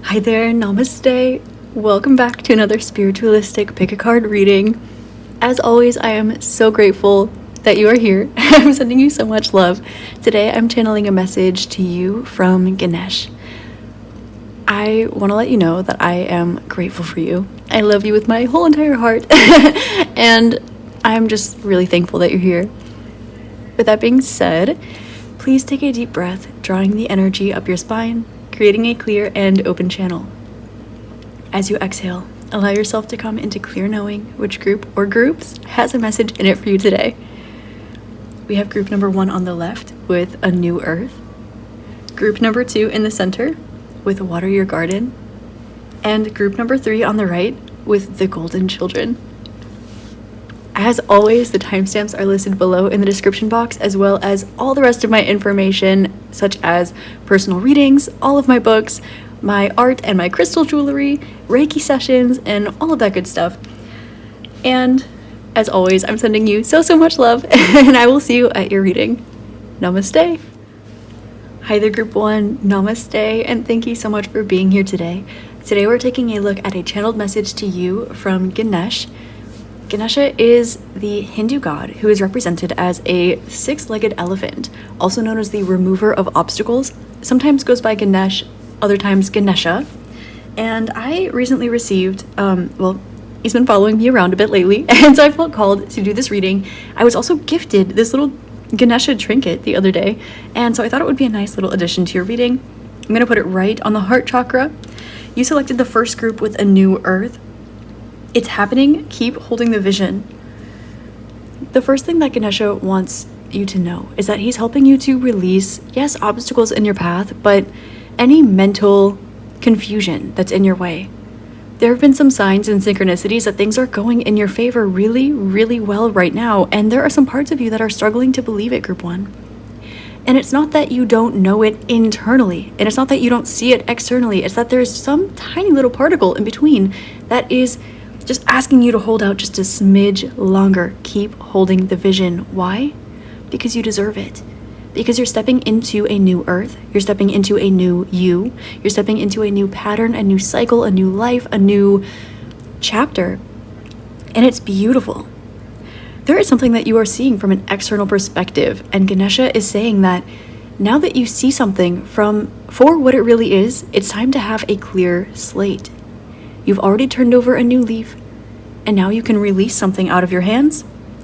Hi there, namaste. Welcome back to another spiritualistic pick a card reading. As always, I am so grateful that you are here. I'm sending you so much love. Today, I'm channeling a message to you from Ganesh. I want to let you know that I am grateful for you. I love you with my whole entire heart. And I'm just really thankful that you're here. With that being said, please take a deep breath, drawing the energy up your spine, creating a clear and open channel. As you exhale, allow yourself to come into clear knowing which group or groups has a message in it for you today. We have group number 1 on the left with a new earth, group number 2 in the center with water your garden, and group number 3 on the right with the golden children. As always, the timestamps are listed below in the description box, as well as all the rest of my information, such as personal readings, all of my books, my art and my crystal jewelry, Reiki sessions, and all of that good stuff. And as always, I'm sending you so much love, and I will see you at your reading. Namaste. Hi there, group 1. Namaste, and thank you so much for being here today. Today we're taking a look at a channeled message to you from Ganesh. Ganesha is the Hindu god who is represented as a 6-legged elephant, also known as the remover of obstacles. Sometimes goes by Ganesh, other times Ganesha. And I recently received, he's been following me around a bit lately, and so I felt called to do this reading. I was also gifted this little Ganesha trinket the other day, and so I thought it would be a nice little addition to your reading. I'm going to put it right on the heart chakra. You selected the first group with a new earth. It's happening. Keep holding the vision. The first thing that Ganesha wants you to know is that he's helping you to release, yes, obstacles in your path, but any mental confusion that's in your way. There have been some signs and synchronicities that things are going in your favor really, really well right now, and there are some parts of you that are struggling to believe it, group 1. And it's not that you don't know it internally, and it's not that you don't see it externally, it's that there's some tiny little particle in between that is just asking you to hold out just a smidge longer. Keep holding the vision. Why? Because you deserve it. Because you're stepping into a new earth. You're stepping into a new you. You're stepping into a new pattern, a new cycle, a new life, a new chapter. And it's beautiful. There is something that you are seeing from an external perspective. And Ganesha is saying that now that you see something for what it really is, it's time to have a clear slate. You've already turned over a new leaf, and now you can release something out of your hands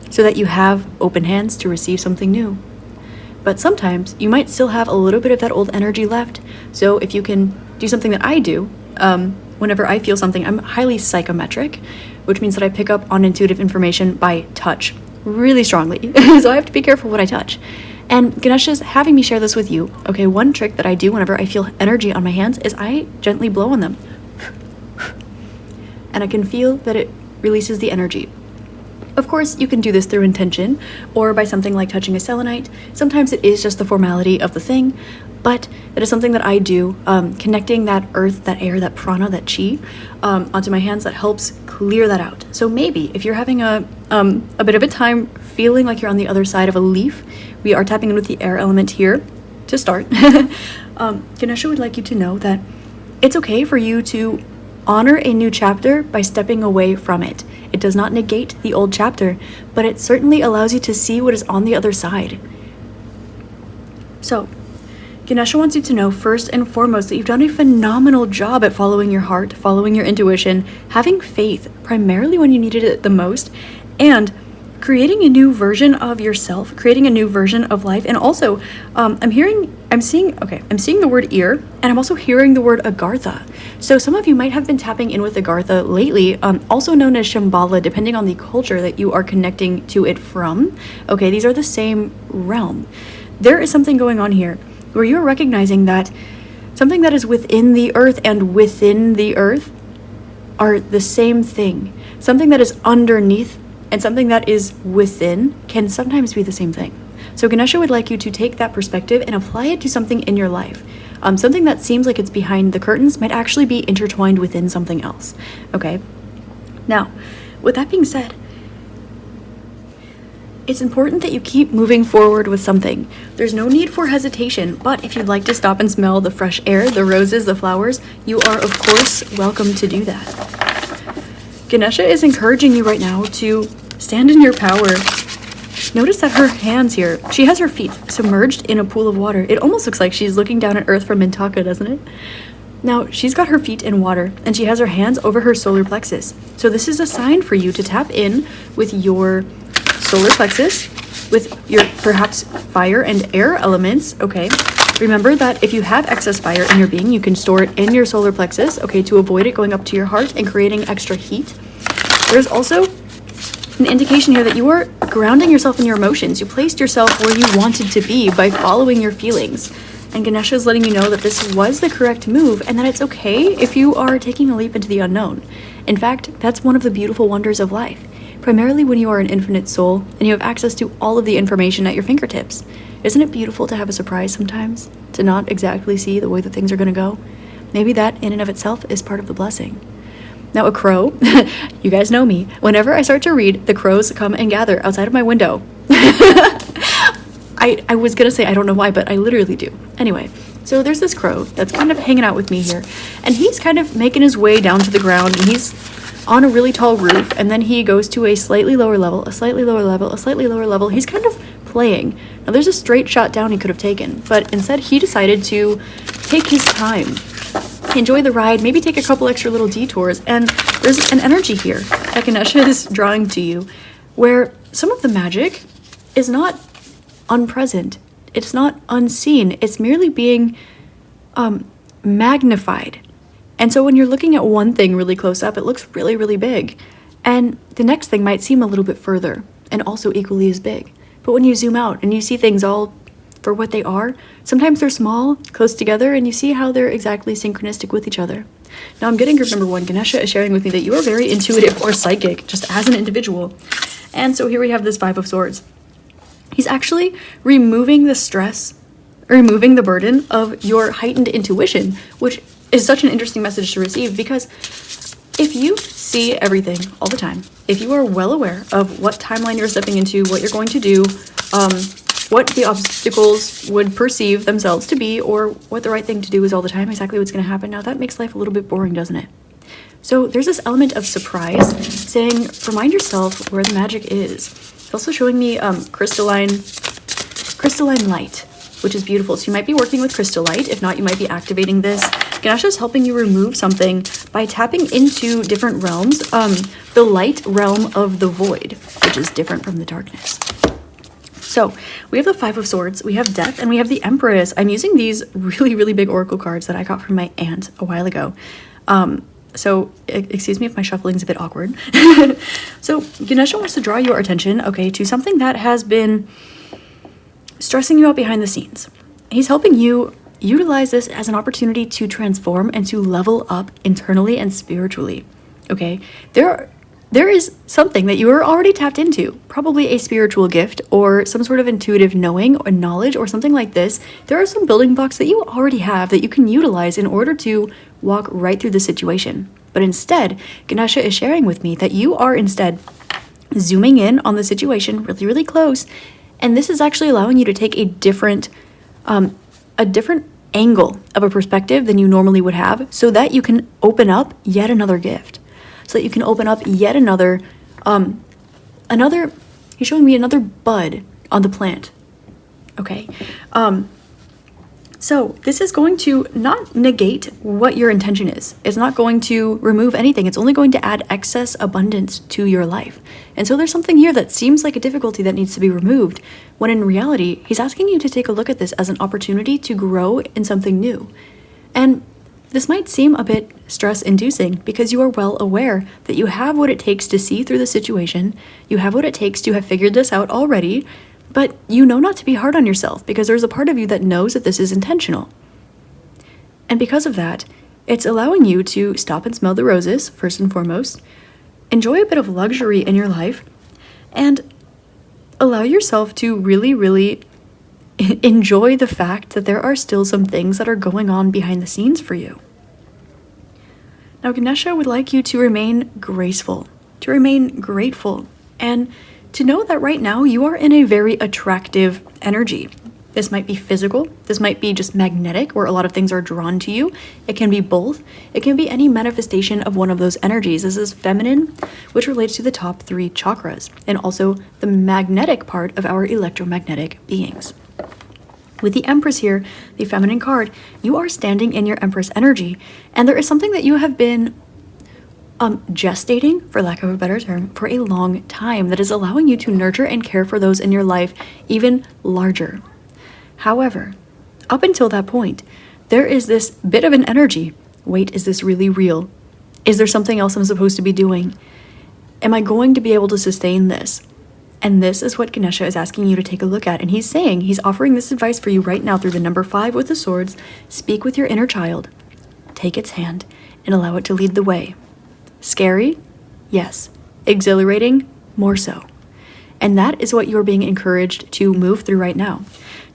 so that you have open hands to receive something new. But sometimes you might still have a little bit of that old energy left. So if you can do something that I do, whenever I feel something, I'm highly psychometric, which means that I pick up on intuitive information by touch really strongly. So I have to be careful what I touch. And Ganesha's having me share this with you. Okay, one trick that I do whenever I feel energy on my hands is I gently blow on them. And I can feel that it releases the energy. Of course, you can do this through intention or by something like touching a selenite. Sometimes it is just the formality of the thing, but that is something that I do, connecting that earth, that air, that prana, that chi onto my hands that helps clear that out. So maybe if you're having a bit of a time feeling like you're on the other side of a leaf, we are tapping in with the air element here to start. Ganesha would like you to know that it's okay for you to honor a new chapter by stepping away from it. It does not negate the old chapter, but it certainly allows you to see what is on the other side. So, Ganesha wants you to know first and foremost that you've done a phenomenal job at following your heart, following your intuition, having faith primarily when you needed it the most, and creating a new version of yourself, creating a new version of life. And also, I'm seeing the word ear, and I'm also hearing the word Agartha. So some of you might have been tapping in with Agartha lately, also known as Shambhala, depending on the culture that you are connecting to it from. Okay, these are the same realm. There is something going on here where you're recognizing that something that is within the earth and within the earth are the same thing. Something that is underneath and something that is within can sometimes be the same thing. So Ganesha would like you to take that perspective and apply it to something in your life. Something that seems like it's behind the curtains might actually be intertwined within something else. Okay? Now, with that being said, it's important that you keep moving forward with something. There's no need for hesitation, but if you'd like to stop and smell the fresh air, the roses, the flowers, you are, of course, welcome to do that. Ganesha is encouraging you right now to stand in your power. Notice that her hands here, she has her feet submerged in a pool of water. It almost looks like she's looking down at Earth from Mintaka, doesn't it? Now, she's got her feet in water, and she has her hands over her solar plexus. So this is a sign for you to tap in with your solar plexus, with your perhaps fire and air elements, okay? Remember that if you have excess fire in your being, you can store it in your solar plexus, okay, to avoid it going up to your heart and creating extra heat. There's also an indication here that you are grounding yourself in your emotions. You placed yourself where you wanted to be by following your feelings. And Ganesha is letting you know that this was the correct move and that it's okay if you are taking a leap into the unknown. In fact, that's one of the beautiful wonders of life, primarily when you are an infinite soul and you have access to all of the information at your fingertips. Isn't it beautiful to have a surprise sometimes? To not exactly see the way that things are going to go? Maybe that in and of itself is part of the blessing. Now, a crow, you guys know me. Whenever I start to read, the crows come and gather outside of my window. I was gonna say I don't know why, but I literally do. Anyway, so there's this crow that's kind of hanging out with me here, and he's kind of making his way down to the ground, and he's on a really tall roof, and then he goes to a slightly lower level, a slightly lower level, a slightly lower level. He's kind of playing. Now, there's a straight shot down he could have taken, but instead he decided to take his time, enjoy the ride, maybe take a couple extra little detours, and there's an energy here that Ganesha is drawing to you, where some of the magic is not unpresent. It's not unseen. It's merely being magnified. And so when you're looking at one thing really close up, it looks really, really big. And the next thing might seem a little bit further and also equally as big. But when you zoom out and you see things all for what they are, sometimes they're small, close together, and you see how they're exactly synchronistic with each other. Now I'm getting group number 1. Ganesha is sharing with me that you are very intuitive or psychic, just as an individual. And so here we have this 5 of Swords. He's actually removing the stress, removing the burden of your heightened intuition, which is such an interesting message to receive, because if you see everything all the time, if you are well aware of what timeline you're stepping into, what you're going to do, what the obstacles would perceive themselves to be, or what the right thing to do is all the time, exactly what's going to happen, now that makes life a little bit boring, doesn't it? So there's this element of surprise, saying, remind yourself where the magic is. It's also showing me crystalline light, which is beautiful. So you might be working with crystal light. If not, you might be activating this. Ganesha is helping you remove something by tapping into different realms. The light realm of the void, which is different from the darkness. So we have the 5 of Swords, we have Death, and we have the Empress. I'm using these really, really big oracle cards that I got from my aunt a while ago. So excuse me if my shuffling is a bit awkward. So Ganesha wants to draw your attention, okay, to something that has been stressing you out behind the scenes. He's helping you utilize this as an opportunity to transform and to level up internally and spiritually, okay? There is something that you are already tapped into, probably a spiritual gift or some sort of intuitive knowing or knowledge or something like this. There are some building blocks that you already have that you can utilize in order to walk right through the situation. But instead, Ganesha is sharing with me that you are instead zooming in on the situation really, really close. And this is actually allowing you to take a different angle of a perspective than you normally would have, so that you can open up yet another gift. So that you can open up yet another, he's showing me another bud on the plant. Okay. So this is going to not negate what your intention is. It's not going to remove anything. It's only going to add excess abundance to your life. And so there's something here that seems like a difficulty that needs to be removed, when in reality, he's asking you to take a look at this as an opportunity to grow in something new. And this might seem a bit stress-inducing because you are well aware that you have what it takes to see through the situation, you have what it takes to have figured this out already, but you know not to be hard on yourself because there's a part of you that knows that this is intentional. And because of that, it's allowing you to stop and smell the roses, first and foremost, enjoy a bit of luxury in your life, and allow yourself to really, really enjoy the fact that there are still some things that are going on behind the scenes for you. Now, Ganesha would like you to remain graceful, to remain grateful, and to know that right now you are in a very attractive energy. This might be physical, this might be just magnetic, where a lot of things are drawn to you. It can be both. It can be any manifestation of one of those energies. This is feminine, which relates to the top 3 chakras, and also the magnetic part of our electromagnetic beings. With the Empress here, the feminine card, you are standing in your Empress energy, and there is something that you have been gestating, for lack of a better term, for a long time that is allowing you to nurture and care for those in your life even larger. However, up until that point, there is this bit of an energy. Wait, is this really real? Is there something else I'm supposed to be doing? Am I going to be able to sustain this? And this is what Ganesha is asking you to take a look at. And he's saying, he's offering this advice for you right now through the number 5 with the swords. Speak with your inner child, take its hand, and allow it to lead the way. Scary? Yes. Exhilarating? More so. And that is what you're being encouraged to move through right now.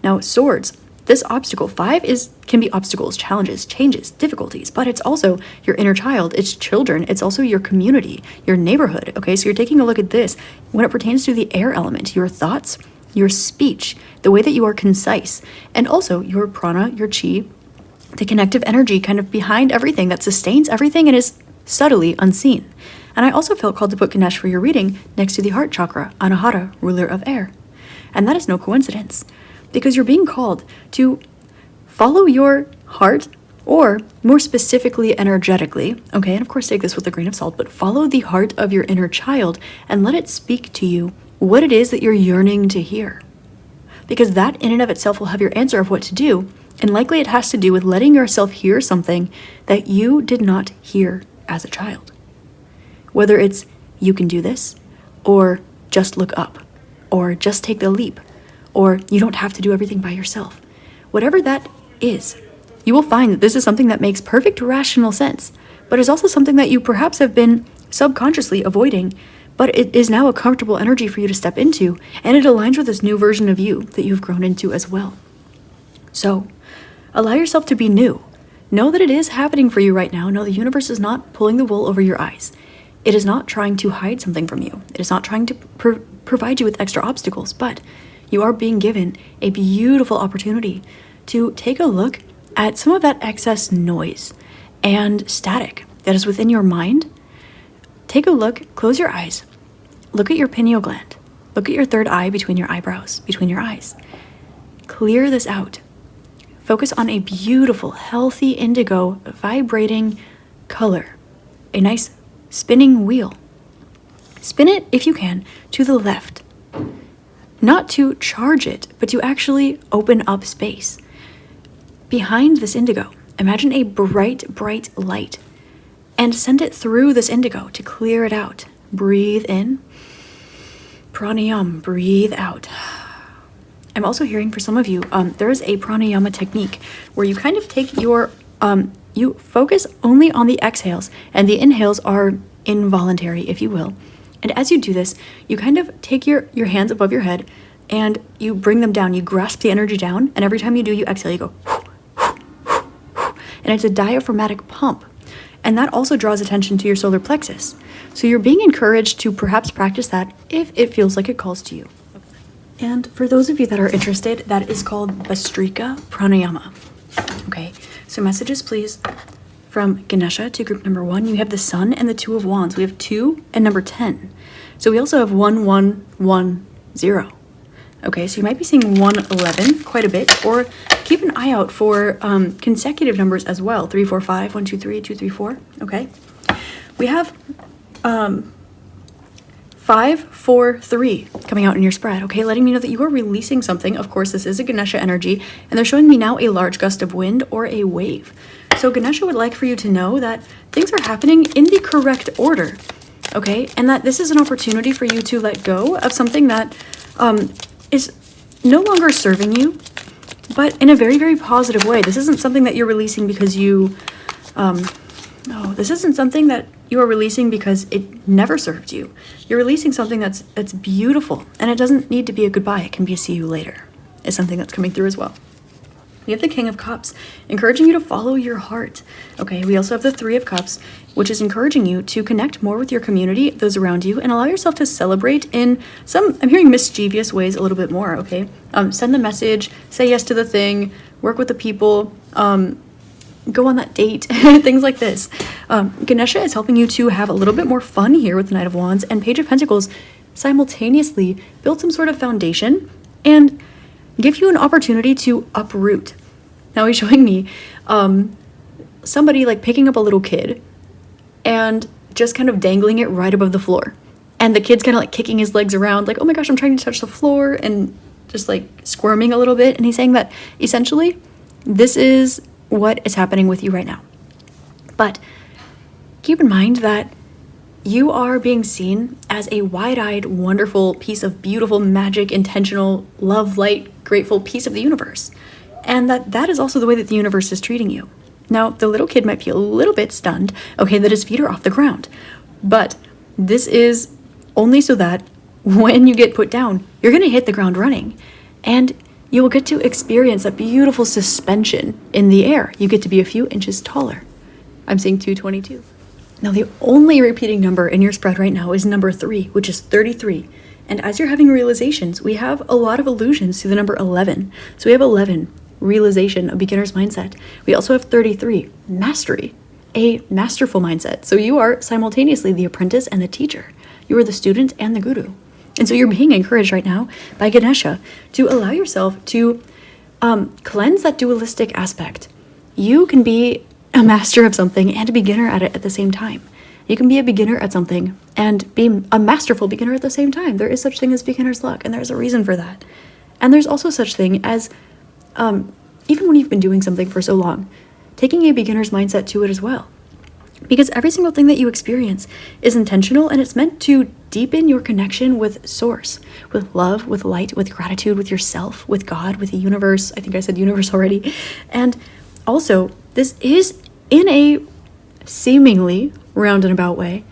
Now, swords, this obstacle, 5 can be obstacles, challenges, changes, difficulties, but it's also your inner child, it's children, it's also your community, your neighborhood, okay? So you're taking a look at this when it pertains to the air element, your thoughts, your speech, the way that you are concise, and also your prana, your chi, the connective energy kind of behind everything that sustains everything and is subtly unseen. And I also felt called to put Ganesh for your reading next to the heart chakra, Anahata, ruler of air. And that is no coincidence, because you're being called to follow your heart, or more specifically, energetically, okay? And of course, take this with a grain of salt, but follow the heart of your inner child and let it speak to you what it is that you're yearning to hear. Because that in and of itself will have your answer of what to do, and likely it has to do with letting yourself hear something that you did not hear as a child. Whether it's, you can do this, or just look up, or just take the leap, or you don't have to do everything by yourself. Whatever that is, you will find that this is something that makes perfect rational sense, but is also something that you perhaps have been subconsciously avoiding, but it is now a comfortable energy for you to step into, and it aligns with this new version of you that you've grown into as well. So, allow yourself to be new. Know that it is happening for you right now. Know the universe is not pulling the wool over your eyes. It is not trying to hide something from you. It is not trying to provide you with extra obstacles, but you are being given a beautiful opportunity to take a look at some of that excess noise and static that is within your mind. Take a look, close your eyes, look at your pineal gland, look at your third eye between your eyebrows, between your eyes. Clear this out. Focus on a beautiful, healthy indigo vibrating color, a nice spinning wheel. Spin it, if you can, to the left. Not to charge it, but to actually open up space. Behind this indigo, imagine a bright, bright light, and send it through this indigo to clear it out. Breathe in. Pranayama, breathe out. I'm also hearing for some of you, there is a pranayama technique where you kind of take your, you focus only on the exhales, and the inhales are involuntary, if you will. And as you do this, you kind of take your hands above your head and you bring them down. You grasp the energy down, and every time you do, you exhale, you go, and it's a diaphragmatic pump. And that also draws attention to your solar plexus. So you're being encouraged to perhaps practice that if it feels like it calls to you. And for those of you that are interested, that is called Bhastrika Pranayama. Okay, so messages, please, from Ganesha to group number 1. You have the Sun and the 2 of Wands. We have 2 and number 10. So we also have 1110. Okay, so you might be seeing 111 quite a bit, or keep an eye out for consecutive numbers as well. 3, 4, 5, 1, 2, 3, 2, 3, 4. Okay, we have 5, 4, 3 coming out in your spread. Okay, letting me know that you are releasing something. Of course, this is a Ganesha energy, and they're showing me now a large gust of wind or a wave. So Ganesha would like for you to know that things are happening in the correct order. Okay, and that this is an opportunity for you to let go of something that is no longer serving you, but in a very, very positive way. This isn't something that you're releasing because you, no, this isn't something that you are releasing because it never served you. You're releasing something that's beautiful, and it doesn't need to be a goodbye. It can be a see you later. It's something that's coming through as well. We have the King of Cups, encouraging you to follow your heart. Okay, we also have the Three of Cups, which is encouraging you to connect more with your community, those around you, and allow yourself to celebrate in some, I'm hearing mischievous ways a little bit more, okay? Send the message, say yes to the thing, work with the people, go on that date, things like this. Ganesha is helping you to have a little bit more fun here with the Knight of Wands and Page of Pentacles, simultaneously build some sort of foundation and give you an opportunity to uproot. Now he's showing me somebody like picking up a little kid and just kind of dangling it right above the floor. And the kid's kind of like kicking his legs around like, oh my gosh, I'm trying to touch the floor, and just like squirming a little bit. And he's saying that essentially this is what is happening with you right now. But keep in mind that you are being seen as a wide-eyed, wonderful piece of beautiful, magic, intentional, love, light, grateful piece of the universe. And that is also the way that the universe is treating you. Now, the little kid might be a little bit stunned, okay, that his feet are off the ground. But this is only so that when you get put down, you're going to hit the ground running. And you will get to experience that beautiful suspension in the air. You get to be a few inches taller. I'm seeing 222. Now, the only repeating number in your spread right now is number 3, which is 33. And as you're having realizations, we have a lot of allusions to the number 11. So we have 11, realization, a beginner's mindset. We also have 33, mastery, a masterful mindset. So you are simultaneously the apprentice and the teacher. You are the student and the guru. And so you're being encouraged right now by Ganesha to allow yourself to cleanse that dualistic aspect. You can be a master of something and a beginner at it at the same time. You can be a beginner at something and be a masterful beginner at the same time. There is such thing as beginner's luck, and there's a reason for that. And there's also such thing as, even when you've been doing something for so long, taking a beginner's mindset to it as well. Because every single thing that you experience is intentional, and it's meant to deepen your connection with Source, with love, with light, with gratitude, with yourself, with God, with the universe. I think I said universe already. And also, this is in a seemingly roundabout way,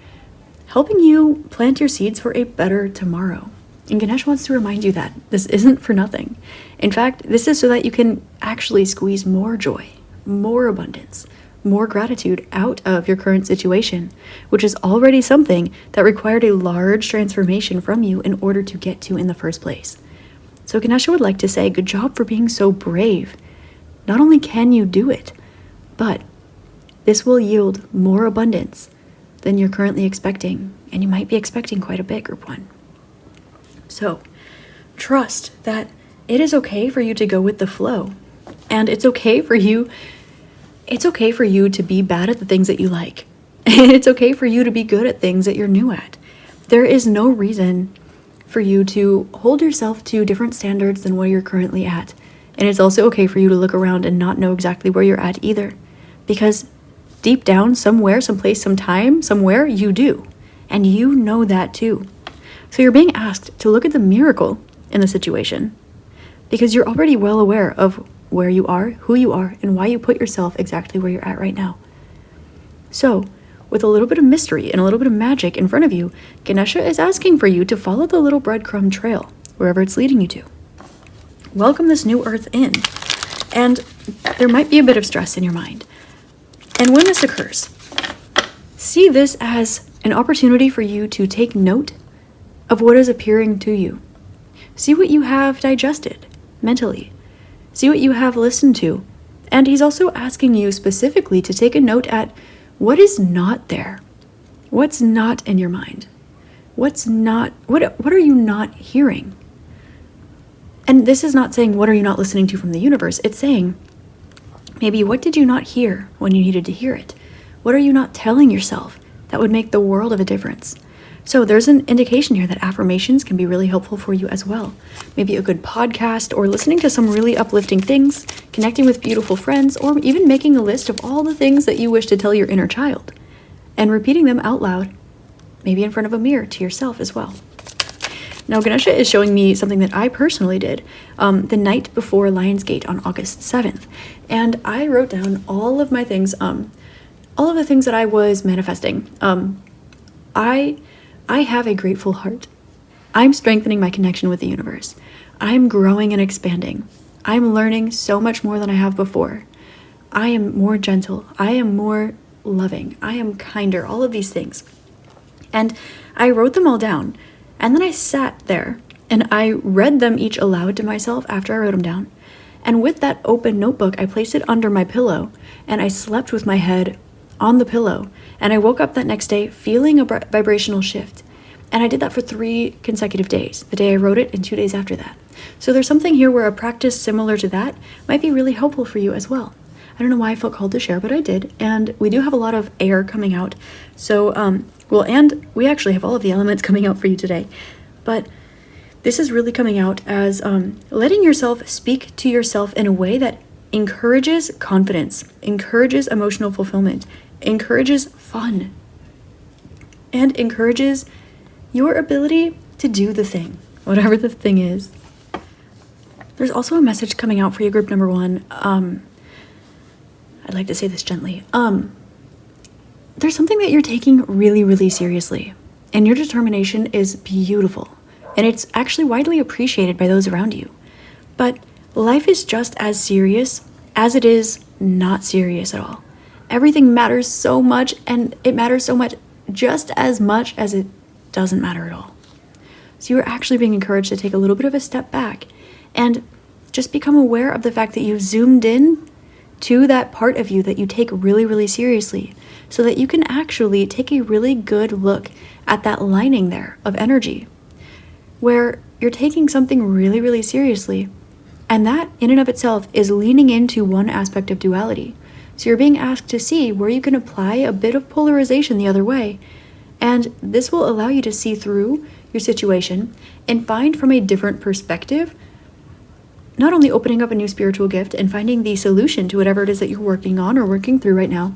helping you plant your seeds for a better tomorrow. And Ganesh wants to remind you that this isn't for nothing. In fact, this is so that you can actually squeeze more joy, more abundance, more gratitude out of your current situation, which is already something that required a large transformation from you in order to get to in the first place. So Ganesha would like to say, good job for being so brave. Not only can you do it, but this will yield more abundance than you're currently expecting, and you might be expecting quite a bit, Group 1. So trust that it is okay for you to go with the flow, and it's okay for you to be bad at the things that you like. And it's okay for you to be good at things that you're new at. There is no reason for you to hold yourself to different standards than where you're currently at. And it's also okay for you to look around and not know exactly where you're at either. Because deep down, somewhere, someplace, sometime, somewhere, you do. And you know that too. So you're being asked to look at the miracle in the situation. Because you're already well aware of where you are, who you are, and why you put yourself exactly where you're at right now. So, with a little bit of mystery and a little bit of magic in front of you, Ganesha is asking for you to follow the little breadcrumb trail, wherever it's leading you to. Welcome this new earth in. And there might be a bit of stress in your mind. And when this occurs, see this as an opportunity for you to take note of what is appearing to you. See what you have digested mentally. See what you have listened to. And he's also asking you specifically to take a note at what is not there. What's not in your mind? What are you not hearing? And this is not saying what are you not listening to from the universe. It's saying maybe what did you not hear when you needed to hear it? What are you not telling yourself that would make the world of a difference? So there's an indication here that affirmations can be really helpful for you as well. Maybe a good podcast, or listening to some really uplifting things, connecting with beautiful friends, or even making a list of all the things that you wish to tell your inner child and repeating them out loud, maybe in front of a mirror to yourself as well. Now, Ganesha is showing me something that I personally did the night before Lionsgate on August 7th. And I wrote down all of my things, all of the things that I was manifesting. I have a grateful heart. I'm strengthening my connection with the universe. I'm growing and expanding. I'm learning so much more than I have before. I am more gentle. I am more loving. I am kinder, all of these things. And I wrote them all down. And then I sat there and I read them each aloud to myself after I wrote them down. And with that open notebook, I placed it under my pillow and I slept with my head on the pillow. And I woke up that next day feeling a vibrational shift. And I did that for 3 consecutive days, the day I wrote it and 2 days after that. So there's something here where a practice similar to that might be really helpful for you as well. I don't know why I felt called to share, but I did. And we do have a lot of air coming out. So, and we actually have all of the elements coming out for you today. But this is really coming out as letting yourself speak to yourself in a way that encourages confidence, encourages emotional fulfillment, encourages fun, and encourages your ability to do the thing, whatever the thing is. There's also a message coming out for you, group number 1. I'd like to say this gently. There's something that you're taking really, really seriously, and your determination is beautiful, and it's actually widely appreciated by those around you. But life is just as serious as it is not serious at all. Everything matters so much, and it matters so much just as much as it doesn't matter at all. So you're actually being encouraged to take a little bit of a step back and just become aware of the fact that you've zoomed in to that part of you that you take really, really seriously, so that you can actually take a really good look at that lining there of energy where you're taking something really, really seriously. And that in and of itself is leaning into one aspect of duality. So you're being asked to see where you can apply a bit of polarization the other way. And this will allow you to see through your situation and find from a different perspective, not only opening up a new spiritual gift and finding the solution to whatever it is that you're working on or working through right now,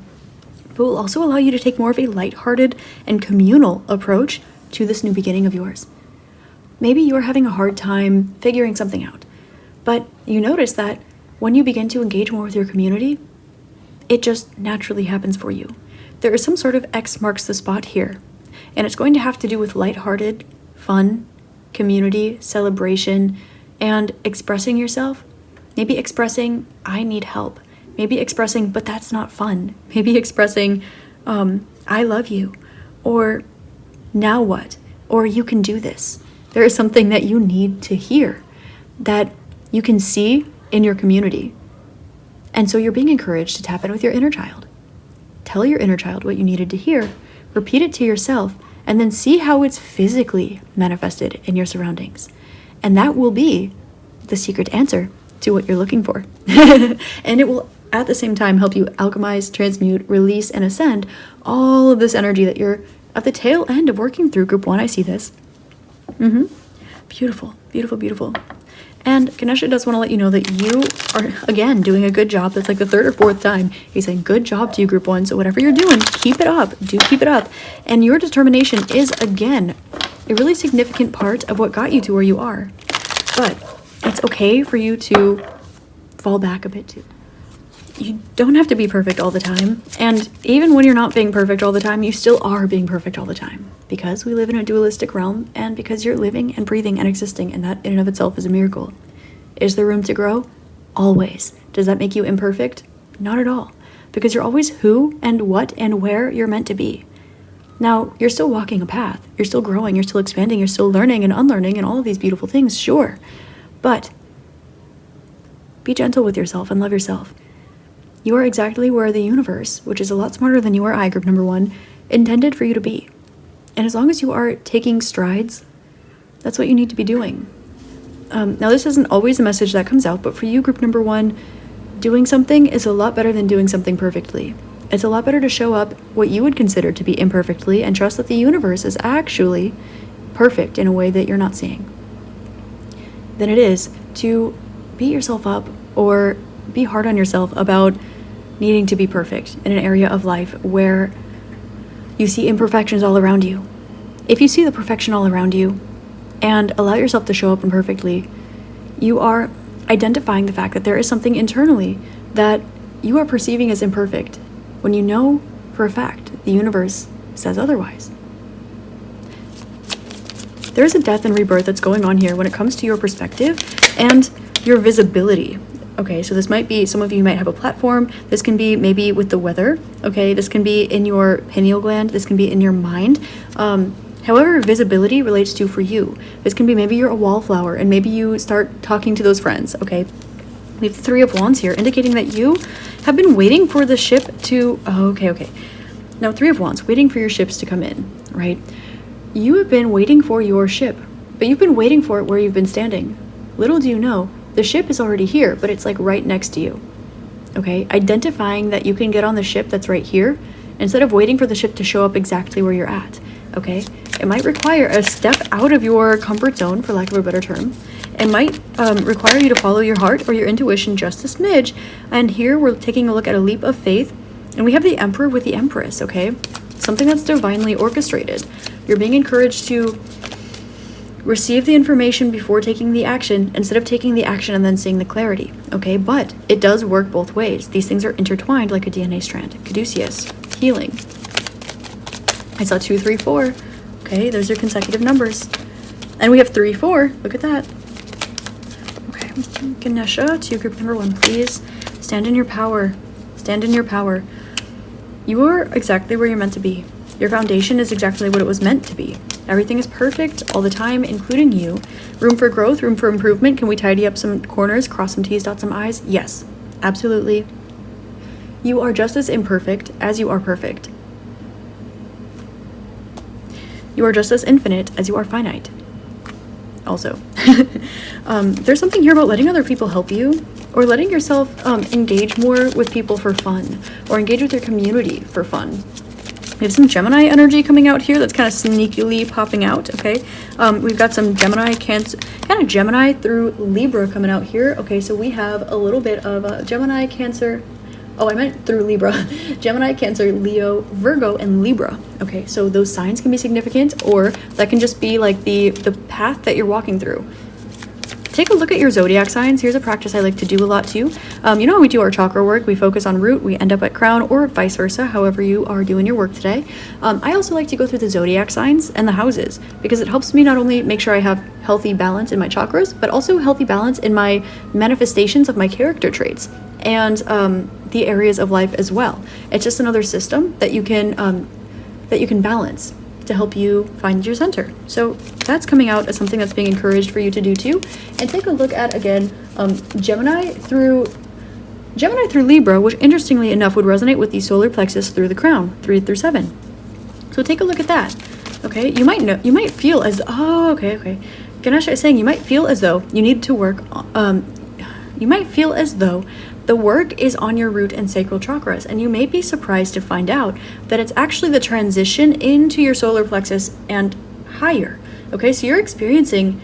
but will also allow you to take more of a lighthearted and communal approach to this new beginning of yours. Maybe you're having a hard time figuring something out, but you notice that when you begin to engage more with your community, it just naturally happens for you. There is some sort of X marks the spot here, and it's going to have to do with lighthearted, fun, community, celebration, and expressing yourself. Maybe expressing, I need help. Maybe expressing, but that's not fun. Maybe expressing, I love you. Or, now what? Or, you can do this. There is something that you need to hear that you can see in your community. And so you're being encouraged to tap in with your inner child. Tell your inner child what you needed to hear. Repeat it to yourself, and then see how it's physically manifested in your surroundings. And that will be the secret answer to what you're looking for. And it will, at the same time, help you alchemize, transmute, release, and ascend all of this energy that you're at the tail end of working through. Group 1, I see this. Beautiful, beautiful, beautiful. And Ganesh does want to let you know that you are, again, doing a good job. That's like the 3rd or 4th time. He's saying, good job to you, group 1. So whatever you're doing, keep it up. Do keep it up. And your determination is, again, a really significant part of what got you to where you are. But it's okay for you to fall back a bit too. You don't have to be perfect all the time. And even when you're not being perfect all the time, you still are being perfect all the time. Because we live in a dualistic realm, and because you're living and breathing and existing, and that in and of itself is a miracle. Is there room to grow? Always. Does that make you imperfect? Not at all. Because you're always who and what and where you're meant to be. Now, you're still walking a path. You're still growing. You're still expanding. You're still learning and unlearning and all of these beautiful things, sure. But be gentle with yourself and love yourself. You are exactly where the universe, which is a lot smarter than you or I, group number 1, intended for you to be. And as long as you are taking strides, that's what you need to be doing. Now, this isn't always the message that comes out, but for you, group number 1, doing something is a lot better than doing something perfectly. It's a lot better to show up what you would consider to be imperfectly and trust that the universe is actually perfect in a way that you're not seeing, than it is to beat yourself up or be hard on yourself about needing to be perfect in an area of life where you see imperfections all around you. If you see the perfection all around you and allow yourself to show up imperfectly, you are identifying the fact that there is something internally that you are perceiving as imperfect when you know for a fact the universe says otherwise. There's a death and rebirth that's going on here when it comes to your perspective, and your visibility. Okay, so this might be, some of you might have a platform. This can be maybe with the weather. Okay, this can be in your pineal gland. This can be in your mind. However visibility relates to for you. This can be maybe you're a wallflower and maybe you start talking to those friends. Okay, we have the Three of Wands here, indicating that you have been waiting for the ship to, okay. Now, Three of Wands, waiting for your ships to come in, right? You have been waiting for your ship, but you've been waiting for it where you've been standing. Little do you know, the ship is already here, but it's like right next to you. Okay, identifying that you can get on the ship that's right here instead of waiting for the ship to show up exactly where you're at. Okay, it might require a step out of your comfort zone, for lack of a better term. It might require you to follow your heart or your intuition just a smidge. And here we're taking a look at a leap of faith, and we have the Emperor with the Empress. Okay, something that's divinely orchestrated. You're being encouraged to receive the information before taking the action, instead of taking the action and then seeing the clarity. Okay, but it does work both ways. These things are intertwined like a DNA strand. Caduceus, healing. I saw 2, 3, 4. Okay, those are consecutive numbers. And we have 3, 4. Look at that. Okay, Ganesha, to group number 1, please. Stand in your power. Stand in your power. You are exactly where you're meant to be. Your foundation is exactly what it was meant to be. Everything is perfect all the time, including you. Room for growth, room for improvement. Can we tidy up some corners, cross some T's, dot some I's? Yes, absolutely. You are just as imperfect as you are perfect. You are just as infinite as you are finite. Also, there's something here about letting other people help you, or letting yourself engage more with people for fun, or engage with your community for fun. We have some Gemini energy coming out here that's kind of sneakily popping out, okay? We've got some Gemini, Cancer, kind of Gemini through Libra coming out here. Okay, so we have a little bit of Gemini, Cancer. Oh, I meant through Libra. Gemini, Cancer, Leo, Virgo, and Libra. Okay, so those signs can be significant, or that can just be like the path that you're walking through. Take a look at your zodiac signs. Here's a practice I like to do a lot too. You know how we do our chakra work, we focus on root, we end up at crown, or vice versa, however you are doing your work today. I also like to go through the zodiac signs and the houses, because it helps me not only make sure I have healthy balance in my chakras, but also healthy balance in my manifestations of my character traits and the areas of life as well. It's just another system that you can balance to help you find your center. So that's coming out as something that's being encouraged for you to do too. And take a look at, again, Gemini through Libra, which interestingly enough would resonate with the solar plexus through the crown, 3 through 7. So take a look at that. Okay, you might feel as, Ganesh is saying you might feel as though you need to work, you might feel as though the work is on your root and sacral chakras, and you may be surprised to find out that it's actually the transition into your solar plexus and higher. Okay, so you're experiencing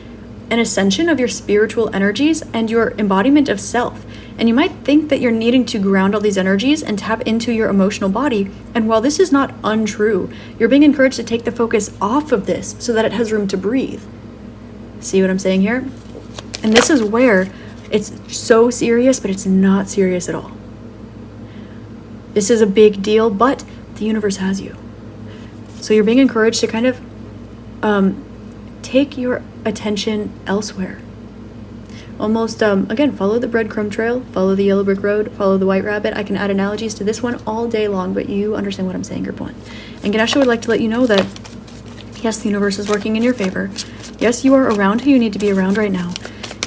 an ascension of your spiritual energies and your embodiment of self. And you might think that you're needing to ground all these energies and tap into your emotional body. And while this is not untrue, you're being encouraged to take the focus off of this so that it has room to breathe. See what I'm saying here? And this is where it's so serious, but it's not serious at all. This is a big deal, but the universe has you. So you're being encouraged to kind of take your attention elsewhere. Almost, again, follow the breadcrumb trail, follow the yellow brick road, follow the white rabbit. I can add analogies to this one all day long, but you understand what I'm saying, group 1. And Ganesha would like to let you know that, yes, the universe is working in your favor. Yes, you are around who you need to be around right now.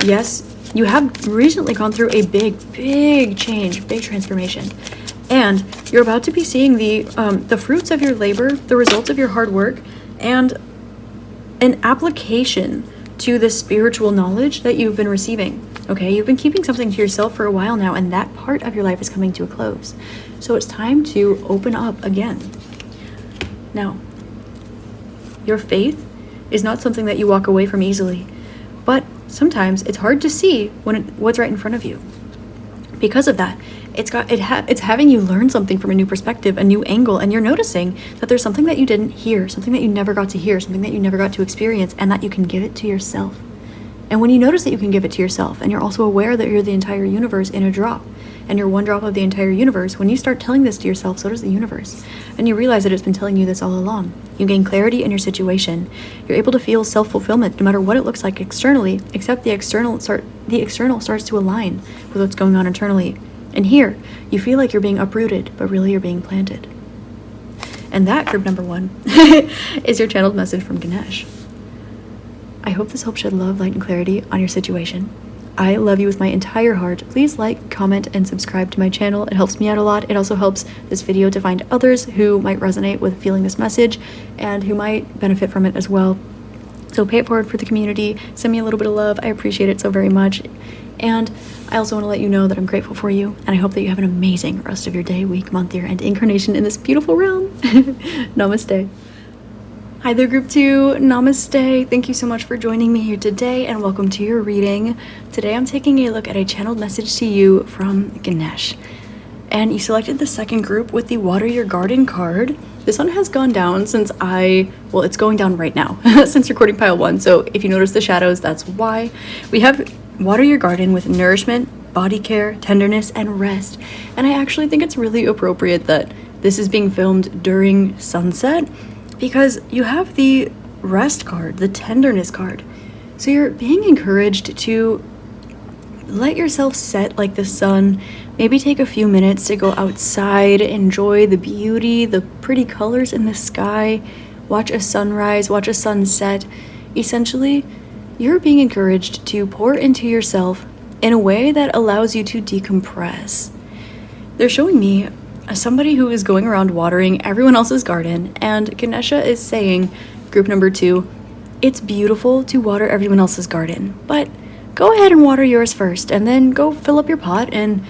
Yes, you have recently gone through a big change, big transformation. And you're about to be seeing the fruits of your labor, the results of your hard work, and an application to the spiritual knowledge that you've been receiving. Okay, you've been keeping something to yourself for a while now, and that part of your life is coming to a close. So it's time to open up again. Now, your faith is not something that you walk away from easily, but sometimes it's hard to see what's right in front of you. Because of that, it's having you learn something from a new perspective, a new angle, and you're noticing that there's something that you didn't hear, something that you never got to hear, something that you never got to experience, and that you can give it to yourself. And when you notice that you can give it to yourself, and you're also aware that you're the entire universe in a drop, and you're one drop of the entire universe, when you start telling this to yourself, so does the universe. And you realize that it's been telling you this all along. You gain clarity in your situation. You're able to feel self-fulfillment no matter what it looks like externally, except the external starts to align with what's going on internally. And here, you feel like you're being uprooted, but really you're being planted. And that, group number 1, is your channeled message from Ganesh. I hope this helps shed love, light, and clarity on your situation. I love you with my entire heart. Please like, comment, and subscribe to my channel. It helps me out a lot. It also helps this video to find others who might resonate with feeling this message and who might benefit from it as well. So pay it forward for the community. Send me a little bit of love. I appreciate it so very much. And I also want to let you know that I'm grateful for you, and I hope that you have an amazing rest of your day, week, month, year, and incarnation in this beautiful realm. Namaste. Hi there, group 2. Namaste. Thank you so much for joining me here today, and welcome to your reading. Today I'm taking a look at a channeled message to you from Ganesh. And you selected the second group with the Water Your Garden card. The sun has gone down since it's going down right now, since recording pile 1. So if you notice the shadows, that's why. We have Water Your Garden with nourishment, body care, tenderness, and rest. And I actually think it's really appropriate that this is being filmed during sunset, because you have the rest card, the tenderness card. So you're being encouraged to let yourself set like the sun. Maybe take a few minutes to go outside, enjoy the beauty, the pretty colors in the sky, watch a sunrise, watch a sunset. Essentially, you're being encouraged to pour into yourself in a way that allows you to decompress. They're showing me somebody who is going around watering everyone else's garden, and Ganesha is saying, group number 2, it's beautiful to water everyone else's garden, but go ahead and water yours first, and then go fill up your pot, and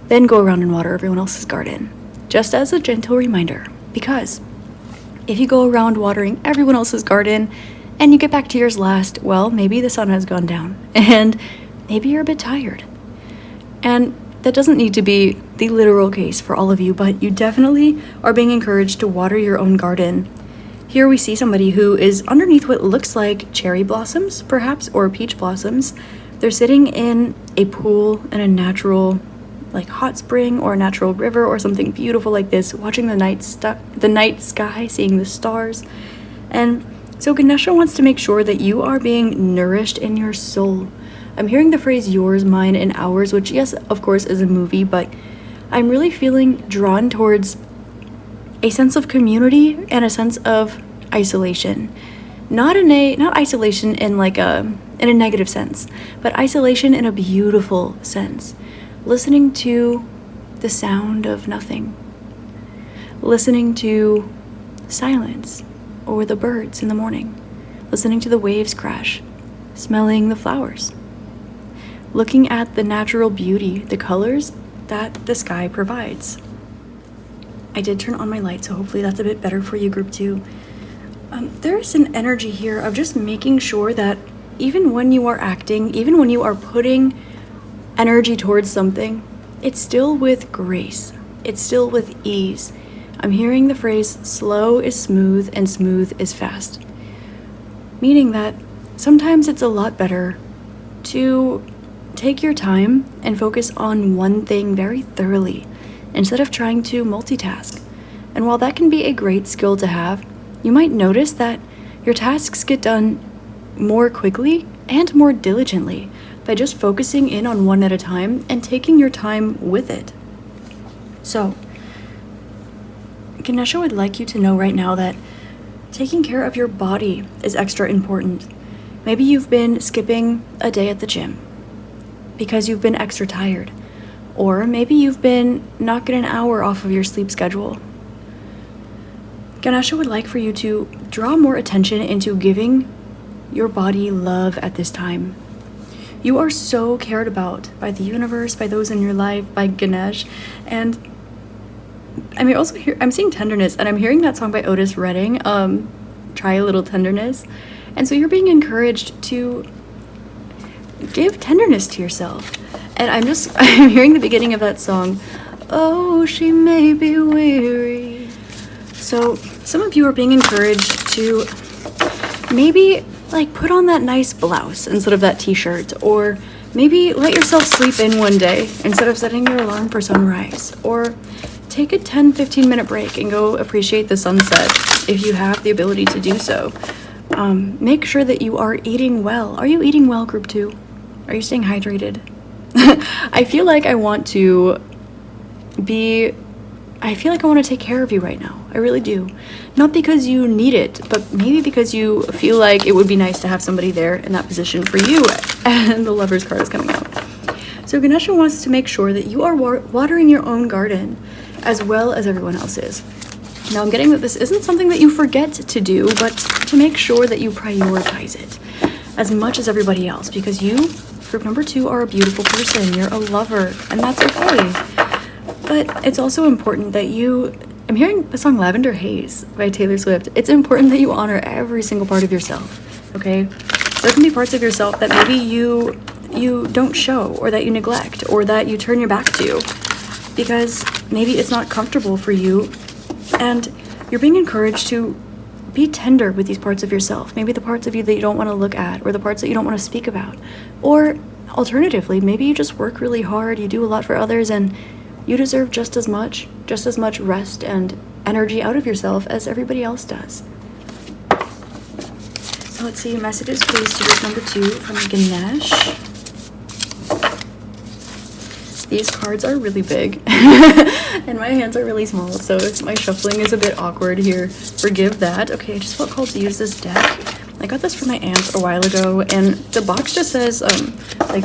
then go around and water everyone else's garden. Just as a gentle reminder, because if you go around watering everyone else's garden, and you get back to yours last, well, maybe the sun has gone down, and maybe you're a bit tired. And that doesn't need to be the literal case for all of you, but you definitely are being encouraged to water your own garden. Here we see somebody who is underneath what looks like cherry blossoms, perhaps, or peach blossoms. They're sitting in a pool in a natural, like hot spring or a natural river or something beautiful like this, watching the night sky, seeing the stars. And so Ganesha wants to make sure that you are being nourished in your soul. I'm hearing the phrase yours, mine, and ours, which, yes, of course, is a movie, but I'm really feeling drawn towards a sense of community and a sense of isolation. Not isolation in in a negative sense, but isolation in a beautiful sense. Listening to the sound of nothing. Listening to silence or the birds in the morning. Listening to the waves crash. Smelling the flowers. Looking at the natural beauty, the colors that the sky provides. I did turn on my light, so hopefully that's a bit better for you, group 2. There's an energy here of just making sure that even when you are acting, even when you are putting energy towards something, it's still with grace. It's still with ease. I'm hearing the phrase, slow is smooth and smooth is fast. Meaning that sometimes it's a lot better to take your time and focus on one thing very thoroughly instead of trying to multitask. And while that can be a great skill to have, you might notice that your tasks get done more quickly and more diligently by just focusing in on one at a time and taking your time with it. So, Ganesha would like you to know right now that taking care of your body is extra important. Maybe you've been skipping a day at the gym because you've been extra tired. Or maybe you've been knocking an hour off of your sleep schedule. Ganesha would like for you to draw more attention into giving your body love at this time. You are so cared about by the universe, by those in your life, by Ganesh. And I'm seeing tenderness, and I'm hearing that song by Otis Redding, Try a Little Tenderness. And so you're being encouraged to give tenderness to yourself. And I'm hearing the beginning of that song, oh, she may be weary. So some of you are being encouraged to maybe put on that nice blouse instead of that t-shirt, or maybe let yourself sleep in one day instead of setting your alarm for sunrise, or take a 10-15 minute break and go appreciate the sunset if you have the ability to do so. Make sure that you are eating well. Are you eating well, group 2? Are you staying hydrated? I feel like I want to take care of you right now. I really do. Not because you need it, but maybe because you feel like it would be nice to have somebody there in that position for you. And the Lover's card is coming out. So Ganesha wants to make sure that you are watering your own garden as well as everyone else's. Now I'm getting that this isn't something that you forget to do, but to make sure that you prioritize it as much as everybody else, because you, group number 2, are a beautiful person. You're a lover, and that's okay. But it's also important that I'm hearing the song Lavender Haze by Taylor Swift. It's important that you honor every single part of yourself, okay? There can be parts of yourself that maybe you don't show, or that you neglect, or that you turn your back to, because maybe it's not comfortable for you, and you're being encouraged to be tender with these parts of yourself. Maybe the parts of you that you don't want to look at, or the parts that you don't want to speak about. Or alternatively, maybe you just work really hard, you do a lot for others, and you deserve just as much rest and energy out of yourself as everybody else does. So let's see, messages please to group number 2 from Ganesh. These cards are really big and my hands are really small, so if my shuffling is a bit awkward here, forgive that. Okay, I just felt called to use this deck. I got this from my aunt a while ago, and the box just says, like,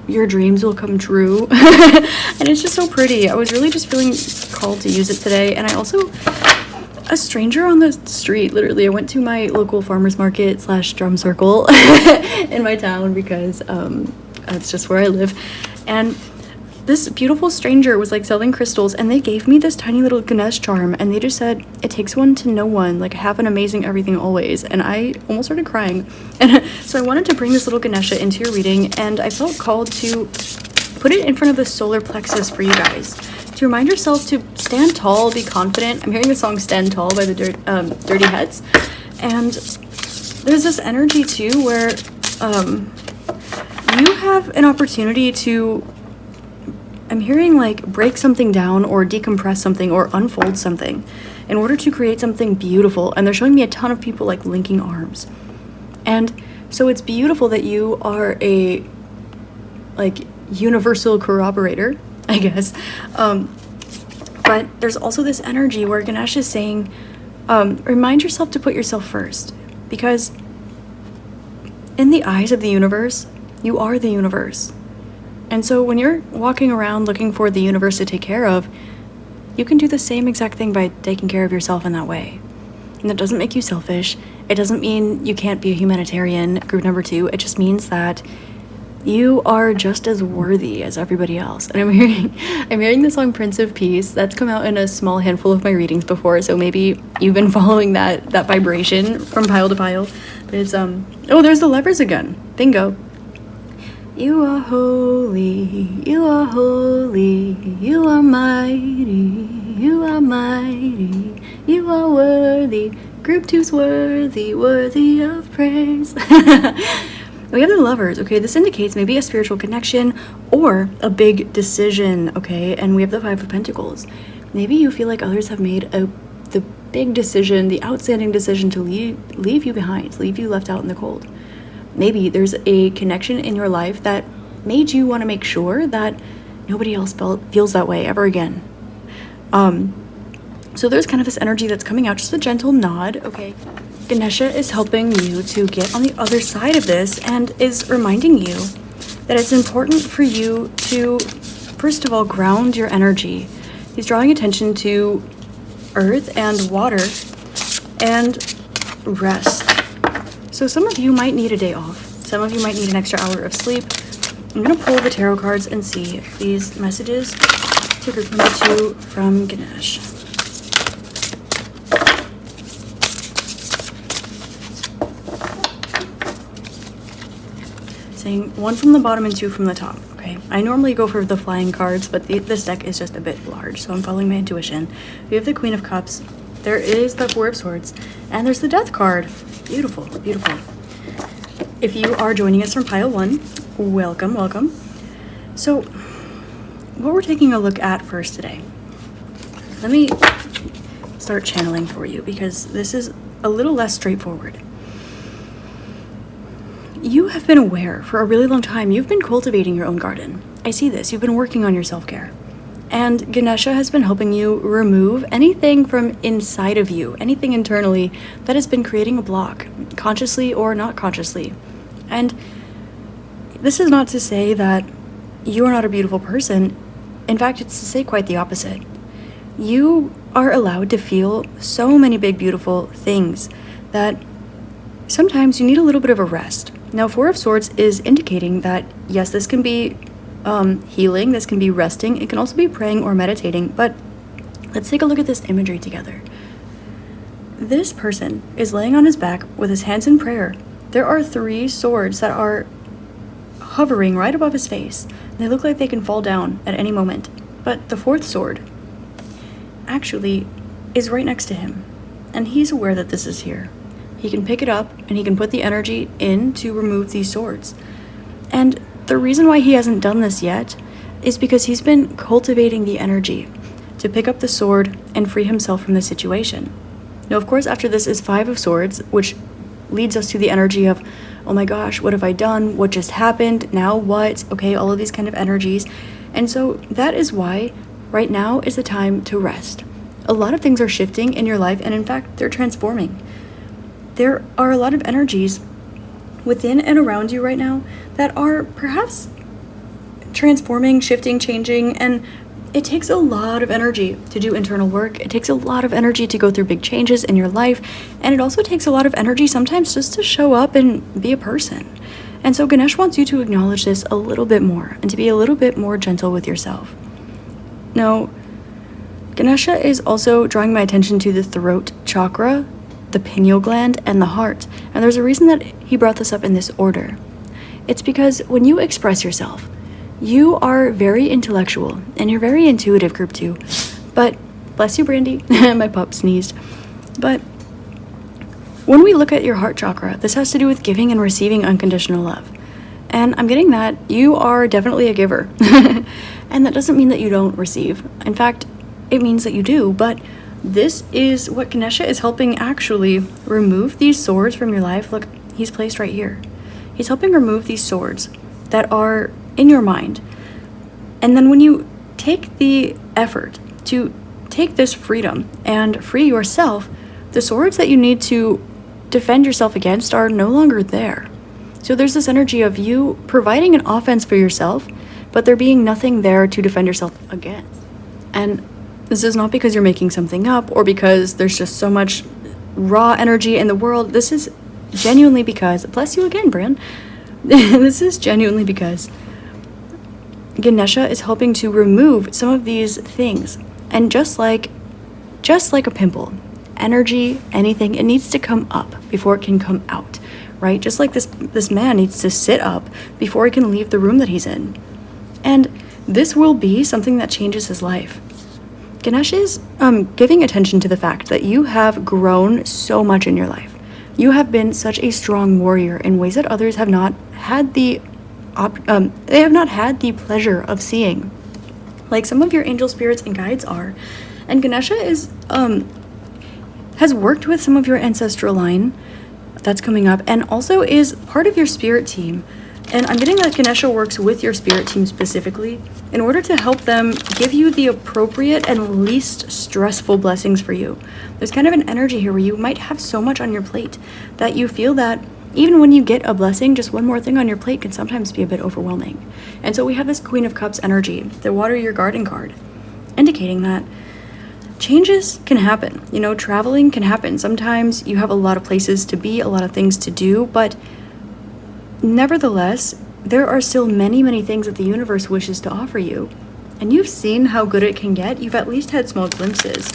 your dreams will come true. And it's just so pretty. I was really just feeling called to use it today. And I also, a stranger on the street, literally, I went to my local farmer's market / drum circle in my town, because that's just where I live. And this beautiful stranger was like selling crystals, and they gave me this tiny little Ganesh charm, and they just said, it takes one to know one, like, have an amazing everything always. And I almost started crying. And so I wanted to bring this little Ganesha into your reading, and I felt called to put it in front of the solar plexus for you guys, to remind yourself to stand tall, be confident. I'm hearing the song Stand Tall by the Dirty Heads, and there's this energy too where you have an opportunity to, I'm hearing, like, break something down or decompress something or unfold something in order to create something beautiful. And they're showing me a ton of people, like, linking arms. And so it's beautiful that you are a, like, universal corroborator, I guess. But there's also this energy where Ganesh is saying, remind yourself to put yourself first, because in the eyes of the universe, you are the universe. And so when you're walking around looking for the universe to take care of, you can do the same exact thing by taking care of yourself in that way. And that doesn't make you selfish. It doesn't mean you can't be a humanitarian, group number 2. It just means that you are just as worthy as everybody else. And I'm hearing the song Prince of Peace. That's come out in a small handful of my readings before, so maybe you've been following that vibration from pile to pile. But it's oh, there's the Lovers again. Bingo. You are holy, you are holy, you are mighty, you are mighty, you are worthy, group 2's worthy of praise. We have the Lovers, okay? This indicates maybe a spiritual connection or a big decision, okay? And we have the 5 of Pentacles. Maybe you feel like others have made the big decision, the outstanding decision to leave you behind, leave you left out in the cold. Maybe there's a connection in your life that made you want to make sure that nobody else feels that way ever again. So there's kind of this energy that's coming out, just a gentle nod, okay? Ganesha is helping you to get on the other side of this and is reminding you that it's important for you to, first of all, ground your energy. He's drawing attention to earth and water and rest. So some of you might need a day off. Some of you might need an extra hour of sleep. I'm going to pull the tarot cards and see these messages to group number 2 from Ganesh. Saying 1 from the bottom and 2 from the top. Okay, I normally go for the flying cards, but this deck is just a bit large, so I'm following my intuition. We have the Queen of Cups. There is the 4 of Swords, and there's the Death card. Beautiful, beautiful. If you are joining us from pile 1, welcome, welcome. So, what we're taking a look at first today, let me start channeling for you because this is a little less straightforward. You have been aware for a really long time. You've been cultivating your own garden. I see this. You've been working on your self-care. And Ganesha has been helping you remove anything from inside of you, anything internally that has been creating a block, consciously or not consciously. And this is not to say that you are not a beautiful person. In fact, it's to say quite the opposite. You are allowed to feel so many big, beautiful things that sometimes you need a little bit of a rest. Now, Four of Swords is indicating that, yes, this can be healing, this can be resting, it can also be praying or meditating, but let's take a look at this imagery together. This person is laying on his back with his hands in prayer. There are 3 swords that are hovering right above his face. They look like they can fall down at any moment, but the 4th sword actually is right next to him, and he's aware that this is here. He can pick it up and he can put the energy in to remove these swords. And the reason why he hasn't done this yet is because he's been cultivating the energy to pick up the sword and free himself from the situation. Now, of course, after this is 5 of Swords, which leads us to the energy of, oh my gosh, what have I done? What just happened? Now what? Okay, all of these kind of energies. And so that is why right now is the time to rest. A lot of things are shifting in your life, and in fact, they're transforming. There are a lot of energies within and around you right now that are perhaps transforming, shifting, changing, and it takes a lot of energy to do internal work. It takes a lot of energy to go through big changes in your life, and it also takes a lot of energy sometimes just to show up and be a person. And so Ganesh wants you to acknowledge this a little bit more and to be a little bit more gentle with yourself. Now, Ganesha is also drawing my attention to the throat chakra, the pineal gland, and the heart. And there's a reason that he brought this up in this order. It's because when you express yourself, you are very intellectual and you're very intuitive, group 2. But, bless you, Brandy, my pup sneezed. But when we look at your heart chakra, this has to do with giving and receiving unconditional love. And I'm getting that you are definitely a giver. And that doesn't mean that you don't receive. In fact, it means that you do, but this is what Ganesha is helping actually remove these swords from your life. Look, he's placed right here. He's helping remove these swords that are in your mind. And then when you take the effort to take this freedom and free yourself, the swords that you need to defend yourself against are no longer there. So there's this energy of you providing an offense for yourself, but there being nothing there to defend yourself against. And this is not because you're making something up or because there's just so much raw energy in the world. This is genuinely because, bless you again, Bran. This is genuinely because Ganesha is helping to remove some of these things. And just like a pimple, energy, anything, it needs to come up before it can come out, right? Just like this man needs to sit up before he can leave the room that he's in. And this will be something that changes his life. Ganesh is giving attention to the fact that you have grown so much in your life. You have been such a strong warrior in ways that others have not had the pleasure of seeing, like some of your angel spirits and guides are. And Ganesha is has worked with some of your ancestral line that's coming up, and also is part of your spirit team. And I'm getting that Ganesha works with your spirit team specifically in order to help them give you the appropriate and least stressful blessings for you. There's kind of an energy here where you might have so much on your plate that you feel that even when you get a blessing, just one more thing on your plate can sometimes be a bit overwhelming. And so we have this Queen of Cups energy, the Water Your Garden card, indicating that changes can happen. You know, traveling can happen. Sometimes you have a lot of places to be, a lot of things to do, but nevertheless, there are still many, many things that the universe wishes to offer you. And you've seen how good it can get. You've at least had small glimpses.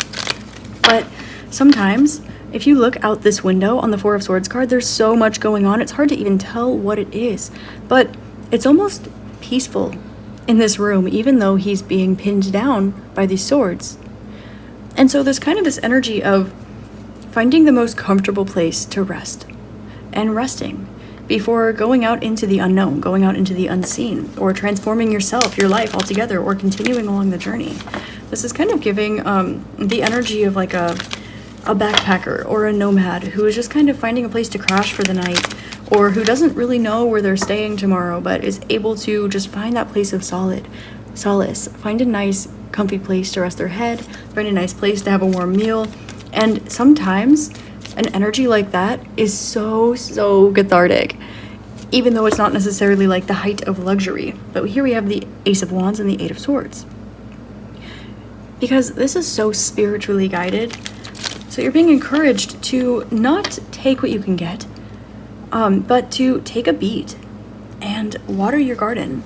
But sometimes, if you look out this window on the Four of Swords card, there's so much going on, it's hard to even tell what it is. But it's almost peaceful in this room, even though he's being pinned down by these swords. And so there's kind of this energy of finding the most comfortable place to rest and resting. before going out into the unknown, going out into the unseen, or transforming yourself, your life altogether, or continuing along the journey. This is kind of giving the energy of like a backpacker or a nomad who is just kind of finding a place to crash for the night, or who doesn't really know where they're staying tomorrow, but is able to just find that place of solace, find a nice comfy place to rest their head, find a nice place to have a warm meal. And sometimes an energy like that is so cathartic, even though it's not necessarily like the height of luxury. But here we have the Ace of Wands and the Eight of Swords, because this is so spiritually guided. So you're being encouraged to not take what you can get, but to take a beat and water your garden.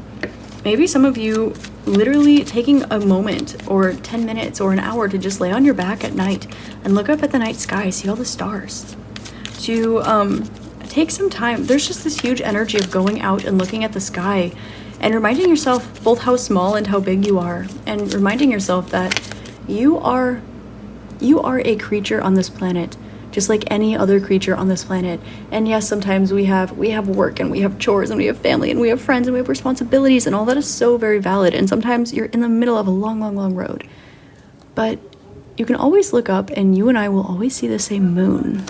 Maybe some of you literally taking a moment or 10 minutes or an hour to just lay on your back at night and look up at the night sky, see all the stars. To take some time. There's just this huge energy of going out and looking at the sky and reminding yourself both how small and how big you are, and reminding yourself that you are a creature on this planet, just like any other creature on this planet. And yes, sometimes we have work, and we have chores, and we have family, and we have friends, and we have responsibilities, and all that is so very valid. And sometimes you're in the middle of a long road. But you can always look up, and you and I will always see the same moon.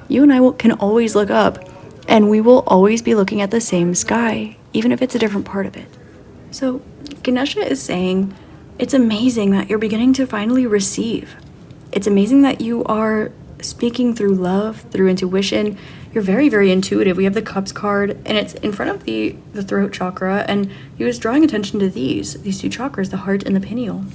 You and I can always look up, and we will always be looking at the same sky, even if it's a different part of it. So Ganesha is saying, it's amazing that you're beginning to finally receive. It's amazing that you are speaking through love, through intuition. You're very intuitive. We have the Cups card, and it's in front of the throat chakra, and he was drawing attention to these two chakras, the heart and the pineal.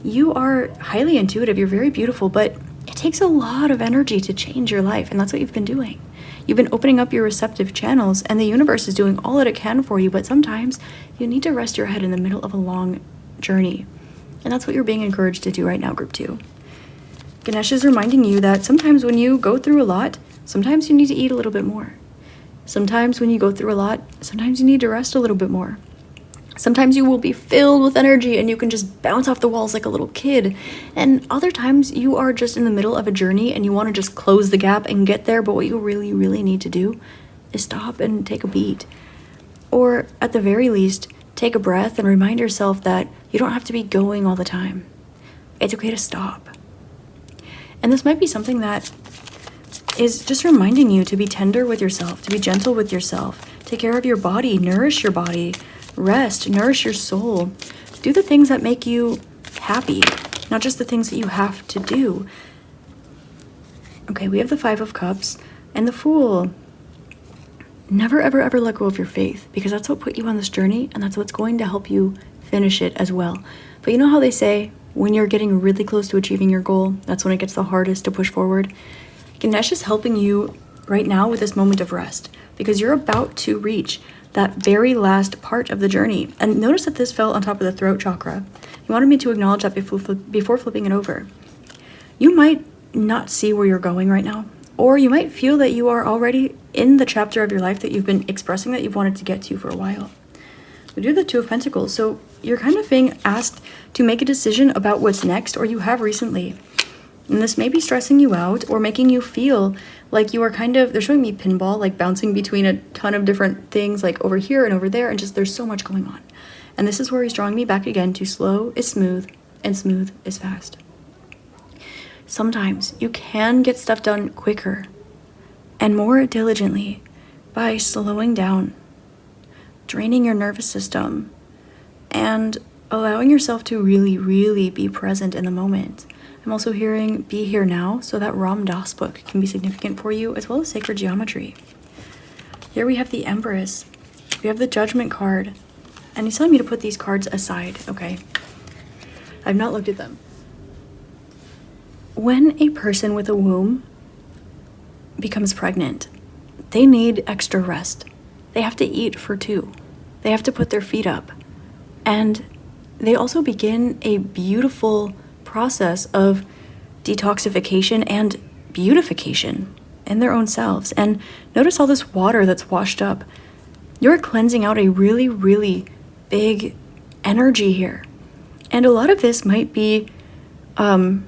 You are highly intuitive. You're very beautiful, but it takes a lot of energy to change your life, and that's what you've been doing. You've been opening up your receptive channels, and the universe is doing all that it can for you, but sometimes you need to rest your head in the middle of a long journey. And that's what you're being encouraged to do right now, Group 2. Ganesh is reminding you that sometimes when you go through a lot, sometimes you need to eat a little bit more. Sometimes when you go through a lot, sometimes you need to rest a little bit more. Sometimes you will be filled with energy and you can just bounce off the walls like a little kid. And other times you are just in the middle of a journey and you want to just close the gap and get there, but what you really need to do is stop and take a beat. Or at the very least, take a breath and remind yourself that you don't have to be going all the time. It's okay to stop. And this might be something that is just reminding you to be tender with yourself, to be gentle with yourself, take care of your body, nourish your body, rest, nourish your soul. Do the things that make you happy, not just the things that you have to do. Okay, we have the Five of Cups and the Fool. Never, ever let go of your faith, because that's what put you on this journey, and that's what's going to help you finish it as well. But you know how they say, when you're getting really close to achieving your goal, that's when it gets the hardest to push forward? Ganesh is helping you right now with this moment of rest, because you're about to reach that very last part of the journey. And notice that this fell on top of the throat chakra. He wanted me to acknowledge that before flipping it over. You might not see where you're going right now, or you might feel that you are already in the chapter of your life that you've been expressing that you've wanted to get to for a while. We do the Two of Pentacles, so you're kind of being asked to make a decision about what's next, or you have recently. And this may be stressing you out or making you feel like you are they're showing me pinball, like bouncing between a ton of different things, like over here and over there, and just there's so much going on. And this is where he's drawing me back again to slow is smooth and smooth is fast. Sometimes you can get stuff done quicker and more diligently by slowing down, draining your nervous system, and allowing yourself to really be present in the moment. I'm also hearing Be Here Now, so that Ram Dass book can be significant for you, as well as Sacred Geometry. Here we have the Empress. We have the Judgment card. And he's telling me to put these cards aside, okay? I've not looked at them. When a person with a womb becomes pregnant, they need extra rest. They have to eat for 2. They have to put their feet up. And they also begin a beautiful process of detoxification and beautification in their own selves. And notice all this water that's washed up. You're cleansing out a really big energy here. And a lot of this might be kind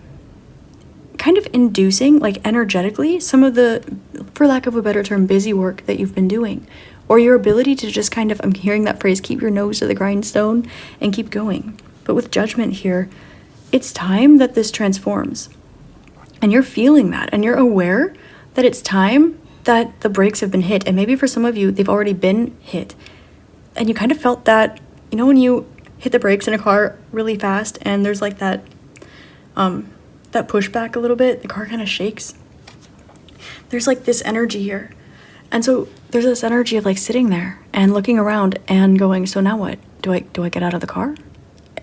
of inducing, like energetically, some of the for lack of a better term, busy work that you've been doing, or your ability to just kind of, I'm hearing that phrase, keep your nose to the grindstone and keep going. But with Judgment here, it's time that this transforms. And you're feeling that, and you're aware that it's time that the brakes have been hit. And maybe for some of you, they've already been hit. And you kind of felt that, you know, when you hit the brakes in a car really fast and there's like that pushback a little bit, the car kind of shakes. There's like this energy here. And so there's this energy of like sitting there and looking around and going, so now what? Do I get out of the car?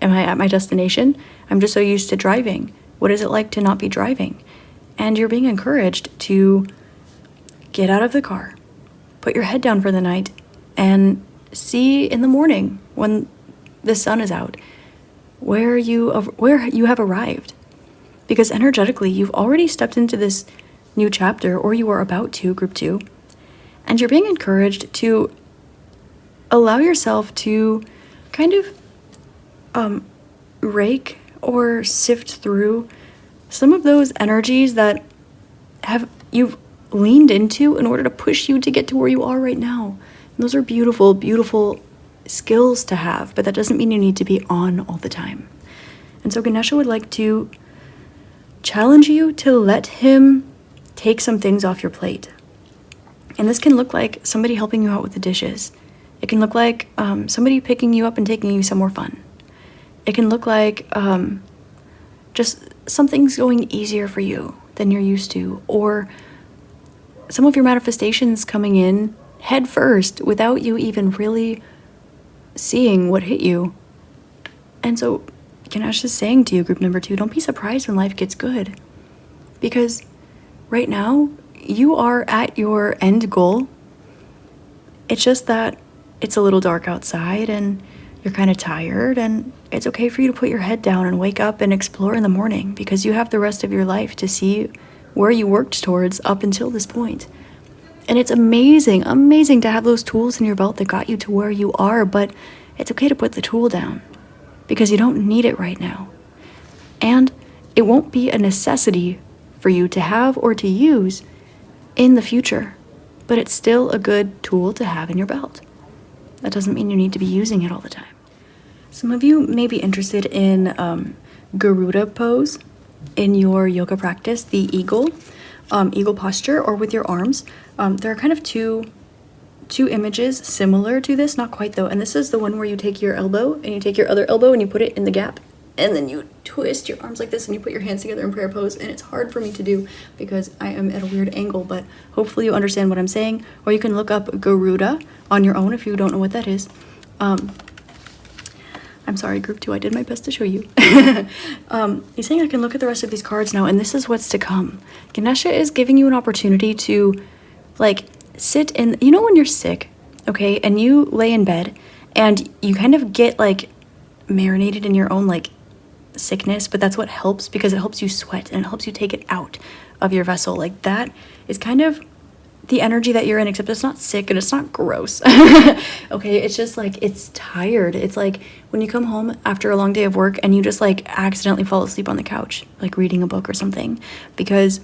Am I at my destination? I'm just so used to driving. What is it like to not be driving? And you're being encouraged to get out of the car, put your head down for the night, and see in the morning when the sun is out where you have arrived. Because energetically, you've already stepped into this new chapter, or you are about to, group 2, and you're being encouraged to allow yourself to kind of rake or sift through some of those energies that you've leaned into in order to push you to get to where you are right now. And those are beautiful, beautiful skills to have, but that doesn't mean you need to be on all the time. And so Ganesha would like to challenge you to let him take some things off your plate. And this can look like somebody helping you out with the dishes. It can look like somebody picking you up and taking you somewhere fun. It can look like just something's going easier for you than you're used to, or some of your manifestations coming in head first without you even really seeing what hit you. And so Ganesh is saying to you, group number 2, don't be surprised when life gets good. Because right now, you are at your end goal. It's just that it's a little dark outside and you're kind of tired, and it's okay for you to put your head down and wake up and explore in the morning, because you have the rest of your life to see where you worked towards up until this point. And it's amazing, amazing to have those tools in your belt that got you to where you are, but it's okay to put the tool down because you don't need it right now. And it won't be a necessity for you to have or to use in the future, but it's still a good tool to have in your belt. That doesn't mean you need to be using it all the time. Some of you may be interested in Garuda pose in your yoga practice, the eagle posture, or with your arms. There are kind of two images similar to this, not quite though. And this is the one where you take your elbow and you take your other elbow and you put it in the gap, and then you twist your arms like this and you put your hands together in prayer pose. And it's hard for me to do because I am at a weird angle, but hopefully you understand what I'm saying. Or you can look up Garuda on your own if you don't know what that is. I'm sorry, group 2, I did my best to show you. He's saying I can look at the rest of these cards now, and this is what's to come. Ganesha is giving you an opportunity to, like, sit in, you know when you're sick, okay, and you lay in bed, and you kind of get, like, marinated in your own, like, sickness, but that's what helps, because it helps you sweat, and it helps you take it out of your vessel. Like, that is kind of the energy that you're in, except it's not sick and it's not gross. Okay, it's just like, it's tired. It's like when you come home after a long day of work and you just like accidentally fall asleep on the couch, like reading a book or something, because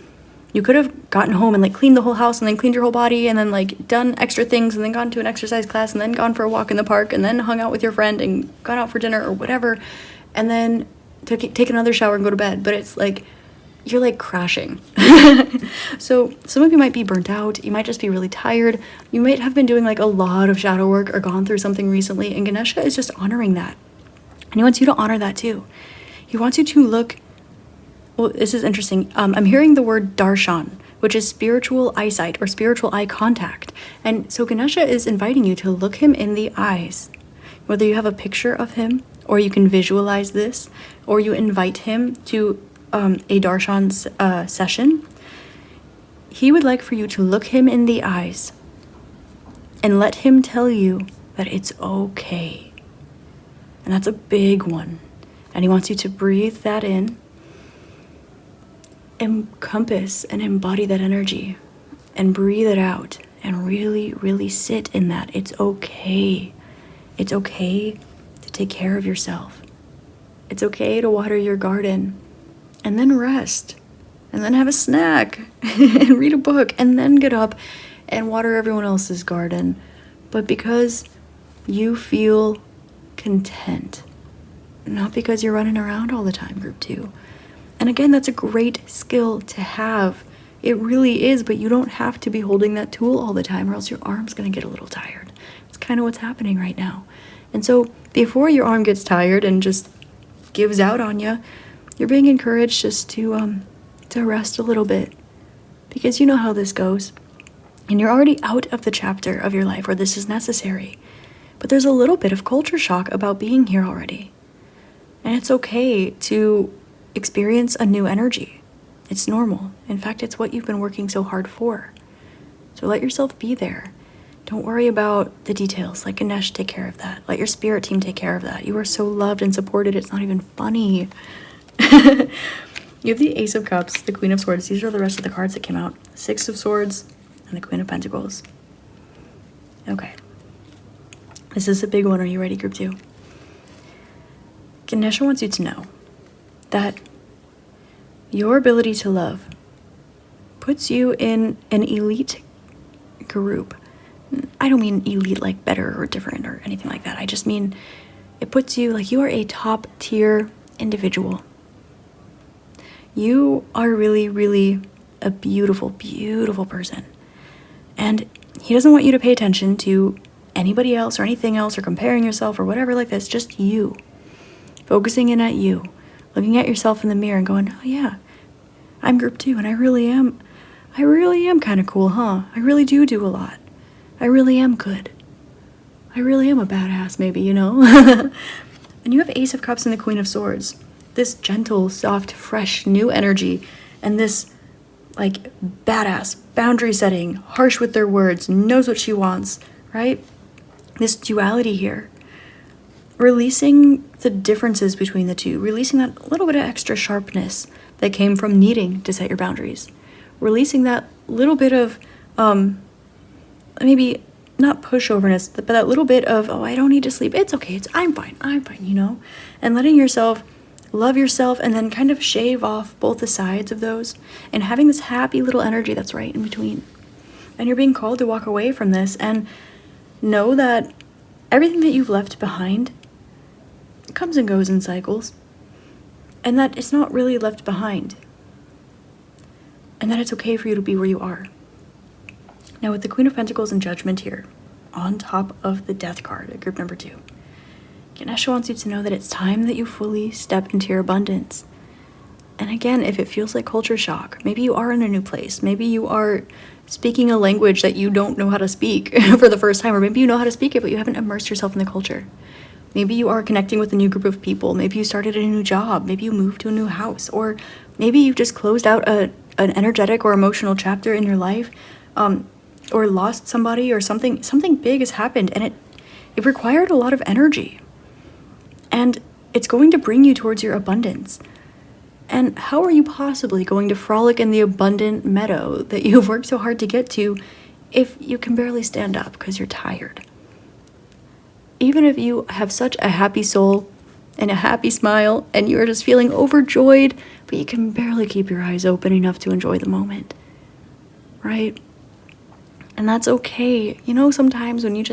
you could have gotten home and like cleaned the whole house and then cleaned your whole body and then like done extra things and then gone to an exercise class and then gone for a walk in the park and then hung out with your friend and gone out for dinner or whatever, and then take another shower and go to bed. But it's like, you're like crashing. So some of you might be burnt out. You might just be really tired. You might have been doing like a lot of shadow work or gone through something recently, and Ganesha is just honoring that. And he wants you to honor that too. He wants you to look, well, this is interesting. I'm hearing the word darshan, which is spiritual eyesight or spiritual eye contact. And so Ganesha is inviting you to look him in the eyes. Whether you have a picture of him, or you can visualize this, or you invite him to a darshan session, he would like for you to look him in the eyes and let him tell you that it's okay. And that's a big one. And he wants you to breathe that in, encompass and embody that energy, and breathe it out and really, really sit in that. It's okay. It's okay to take care of yourself. It's okay to water your garden and then rest. and then have a snack and read a book and then get up and water everyone else's garden. But because you feel content, not because you're running around all the time, group 2. And again, that's a great skill to have. It really is, but you don't have to be holding that tool all the time or else your arm's going to get a little tired. It's kind of what's happening right now. And so before your arm gets tired and just gives out on you, you're being encouraged just to rest a little bit, because you know how this goes. And you're already out of the chapter of your life where this is necessary. But there's a little bit of culture shock about being here already. And it's okay to experience a new energy. It's normal. In fact, it's what you've been working so hard for. So let yourself be there. Don't worry about the details. Let Ganesh take care of that. Let your spirit team take care of that. You are so loved and supported, it's not even funny. You have the Ace of Cups, the Queen of Swords. These are the rest of the cards that came out. Six of Swords, and the Queen of Pentacles. Okay. This is a big one. Are you ready, group 2? Ganesha wants you to know that your ability to love puts you in an elite group. I don't mean elite like better or different or anything like that. I just mean it puts you like you are a top tier individual. You are really, really a beautiful, beautiful person. And he doesn't want you to pay attention to anybody else or anything else or comparing yourself or whatever like this. Just you. Focusing in at you. Looking at yourself in the mirror and going, oh yeah, I'm group 2 and I really am kind of cool, huh? I really do a lot. I really am good. I really am a badass, maybe, you know? And you have Ace of Cups and the Queen of Swords. This gentle, soft, fresh, new energy, and this, like, badass, boundary setting, harsh with their words, knows what she wants, right? This duality here. Releasing the differences between the two, releasing that little bit of extra sharpness that came from needing to set your boundaries. Releasing that little bit of, maybe not pushoverness, but that little bit of, oh, I don't need to sleep. It's okay. I'm fine, you know? And letting yourself love yourself and then kind of shave off both the sides of those and having this happy little energy that's right in between. And you're being called to walk away from this and know that everything that you've left behind comes and goes in cycles, and that it's not really left behind, and that it's okay for you to be where you are. Now with the Queen of Pentacles and Judgment here, on top of the Death card at group number 2, Ganesha wants you to know that it's time that you fully step into your abundance. And again, if it feels like culture shock, maybe you are in a new place, maybe you are speaking a language that you don't know how to speak for the first time, or maybe you know how to speak it, but you haven't immersed yourself in the culture. Maybe you are connecting with a new group of people, maybe you started a new job, maybe you moved to a new house, or maybe you just closed out an energetic or emotional chapter in your life, or lost somebody, or something big has happened, and it required a lot of energy. And it's going to bring you towards your abundance. And how are you possibly going to frolic in the abundant meadow that you've worked so hard to get to if you can barely stand up because you're tired? Even if you have such a happy soul and a happy smile and you're just feeling overjoyed, but you can barely keep your eyes open enough to enjoy the moment, right? And that's okay. You know, sometimes when you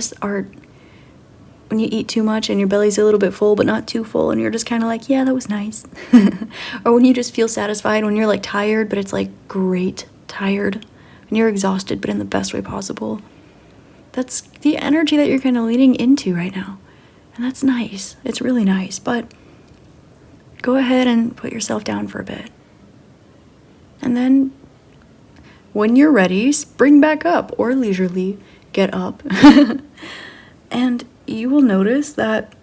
eat too much and your belly's a little bit full but not too full and you're just kind of like, yeah, that was nice. Or when you just feel satisfied, when you're like tired but it's like great tired and you're exhausted but in the best way possible. That's the energy that you're kind of leaning into right now. And that's nice. It's really nice. But go ahead and put yourself down for a bit. And then when you're ready, spring back up or leisurely get up. And you will notice that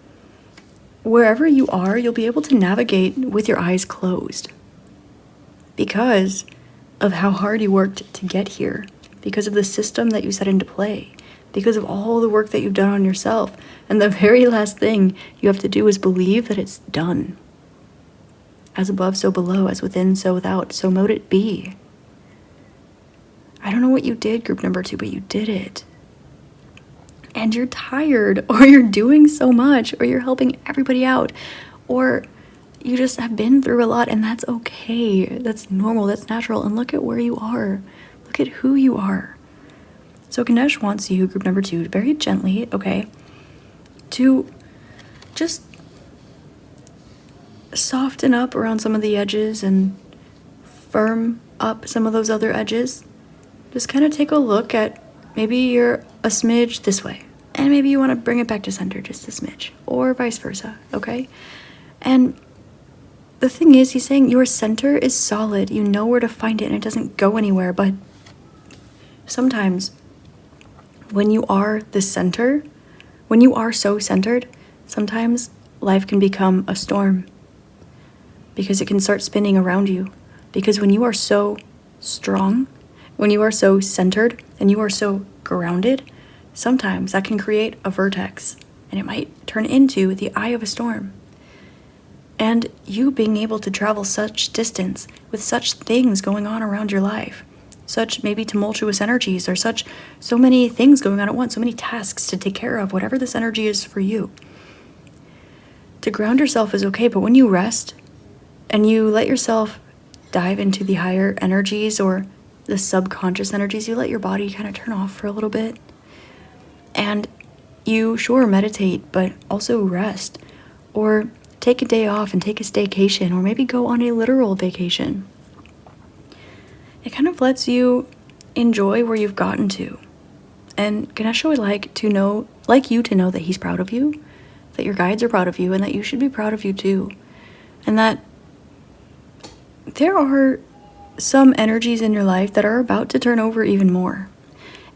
wherever you are, you'll be able to navigate with your eyes closed because of how hard you worked to get here, because of the system that you set into play, because of all the work that you've done on yourself. And the very last thing you have to do is believe that it's done. As above, so below, as within, so without, so mote it be. I don't know what you did, group number 2, but you did it. And you're tired, or you're doing so much, or you're helping everybody out, or you just have been through a lot, and that's okay. That's normal, that's natural. And look at where you are. Look at who you are. So Ganesh wants you, group number 2, very gently, okay, to just soften up around some of the edges and firm up some of those other edges. Just kind of take a look at, maybe you're a smidge this way, and maybe you want to bring it back to center just a smidge, or vice versa, okay? And the thing is, he's saying your center is solid. You know where to find it, and it doesn't go anywhere. But sometimes when you are the center, when you are so centered, sometimes life can become a storm because it can start spinning around you. Because when you are so strong, when you are so centered, and you are so grounded, sometimes that can create a vortex, and it might turn into the eye of a storm. And you being able to travel such distance with such things going on around your life, such maybe tumultuous energies, or so many things going on at once, so many tasks to take care of, whatever this energy is for you. To ground yourself is okay, but when you rest and you let yourself dive into the higher energies or the subconscious energies, you let your body kind of turn off for a little bit. And you, sure, meditate, but also rest, or take a day off and take a staycation, or maybe go on a literal vacation. It kind of lets you enjoy where you've gotten to. And Ganesha would like you to know that he's proud of you, that your guides are proud of you, and that you should be proud of you too. And that there are some energies in your life that are about to turn over even more.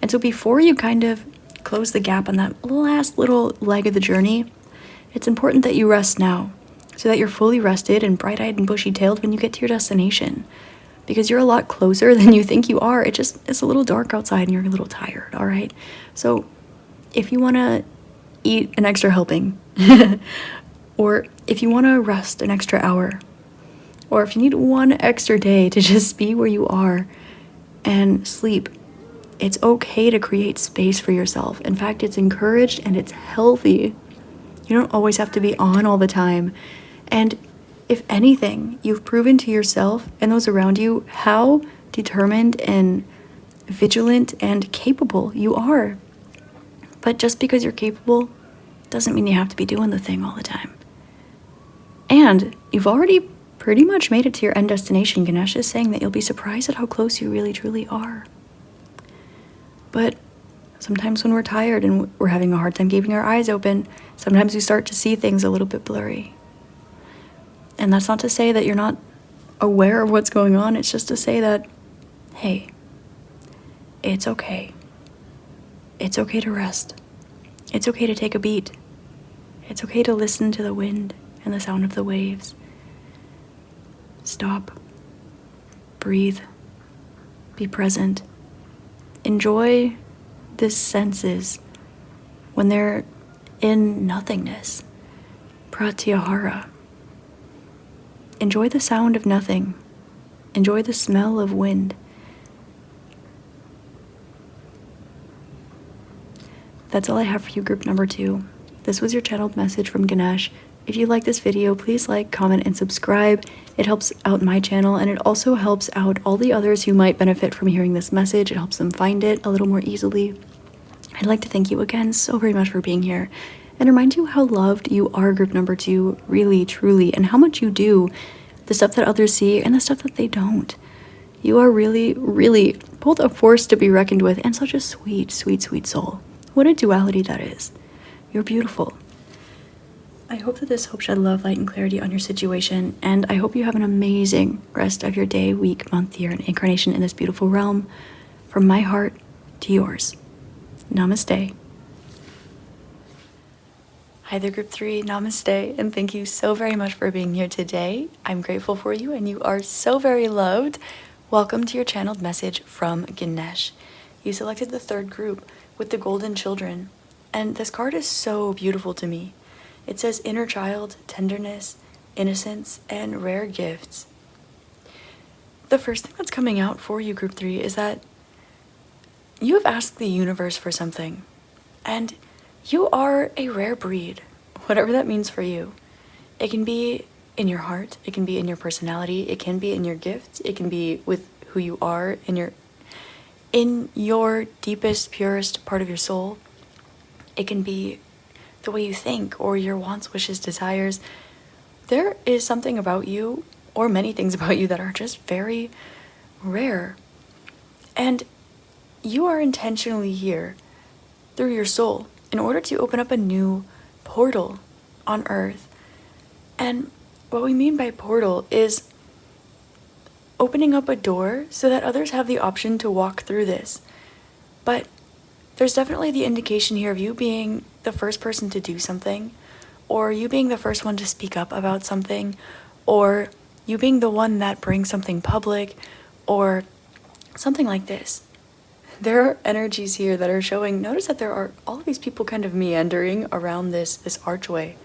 And so before you kind of close the gap on that last little leg of the journey, it's important that you rest now, so that you're fully rested and bright-eyed and bushy-tailed when you get to your destination. Because you're a lot closer than you think you are. It's a little dark outside and you're a little tired, all right? So if you want to eat an extra helping, or if you want to rest an extra hour, or if you need one extra day to just be where you are and sleep, it's okay to create space for yourself. In fact, it's encouraged and it's healthy. You don't always have to be on all the time. And if anything, you've proven to yourself and those around you how determined and vigilant and capable you are. But just because you're capable doesn't mean you have to be doing the thing all the time. And you've already pretty much made it to your end destination. Ganesh is saying that you'll be surprised at how close you really truly are. But sometimes when we're tired and we're having a hard time keeping our eyes open, sometimes we start to see things a little bit blurry. And that's not to say that you're not aware of what's going on. It's just to say that, hey, it's okay. It's okay to rest. It's okay to take a beat. It's okay to listen to the wind and the sound of the waves. Stop. Breathe. Be present. Enjoy the senses when they're in nothingness. Pratyahara. Enjoy the sound of nothing. Enjoy the smell of wind. That's all I have for you, group number 2. This was your channeled message from Ganesh. If you like this video, please like, comment, and subscribe. It helps out my channel, and it also helps out all the others who might benefit from hearing this message. It helps them find it a little more easily. I'd like to thank you again so very much for being here, and remind you how loved you are, group number 2, really, truly, and how much you do the stuff that others see and the stuff that they don't. You are really, really both a force to be reckoned with and such a sweet, sweet, sweet soul. What a duality that is. You're beautiful. I hope that this helps shed love, light, and clarity on your situation, and I hope you have an amazing rest of your day, week, month, year, and incarnation in this beautiful realm. From my heart to yours. Namaste. Hi there, group 3. Namaste, and thank you so very much for being here today. I'm grateful for you, and you are so very loved. Welcome to your channeled message from Ganesh. You selected the 3rd group with the golden children, and this card is so beautiful to me. It says inner child, tenderness, innocence, and rare gifts. The first thing that's coming out for you, group 3, is that you have asked the universe for something, and you are a rare breed, whatever that means for you. It can be in your heart, it can be in your personality, it can be in your gifts, it can be with who you are in your deepest, purest part of your soul. It can be the way you think or your wants, wishes, desires. There is something about you, or many things about you, that are just very rare. And you are intentionally here through your soul in order to open up a new portal on earth. And what we mean by portal is opening up a door so that others have the option to walk through this. But there's definitely the indication here of you being the first person to do something, or you being the first one to speak up about something, or you being the one that brings something public, or something like this. There are energies here that are showing, notice that there are all of these people kind of meandering around this archway.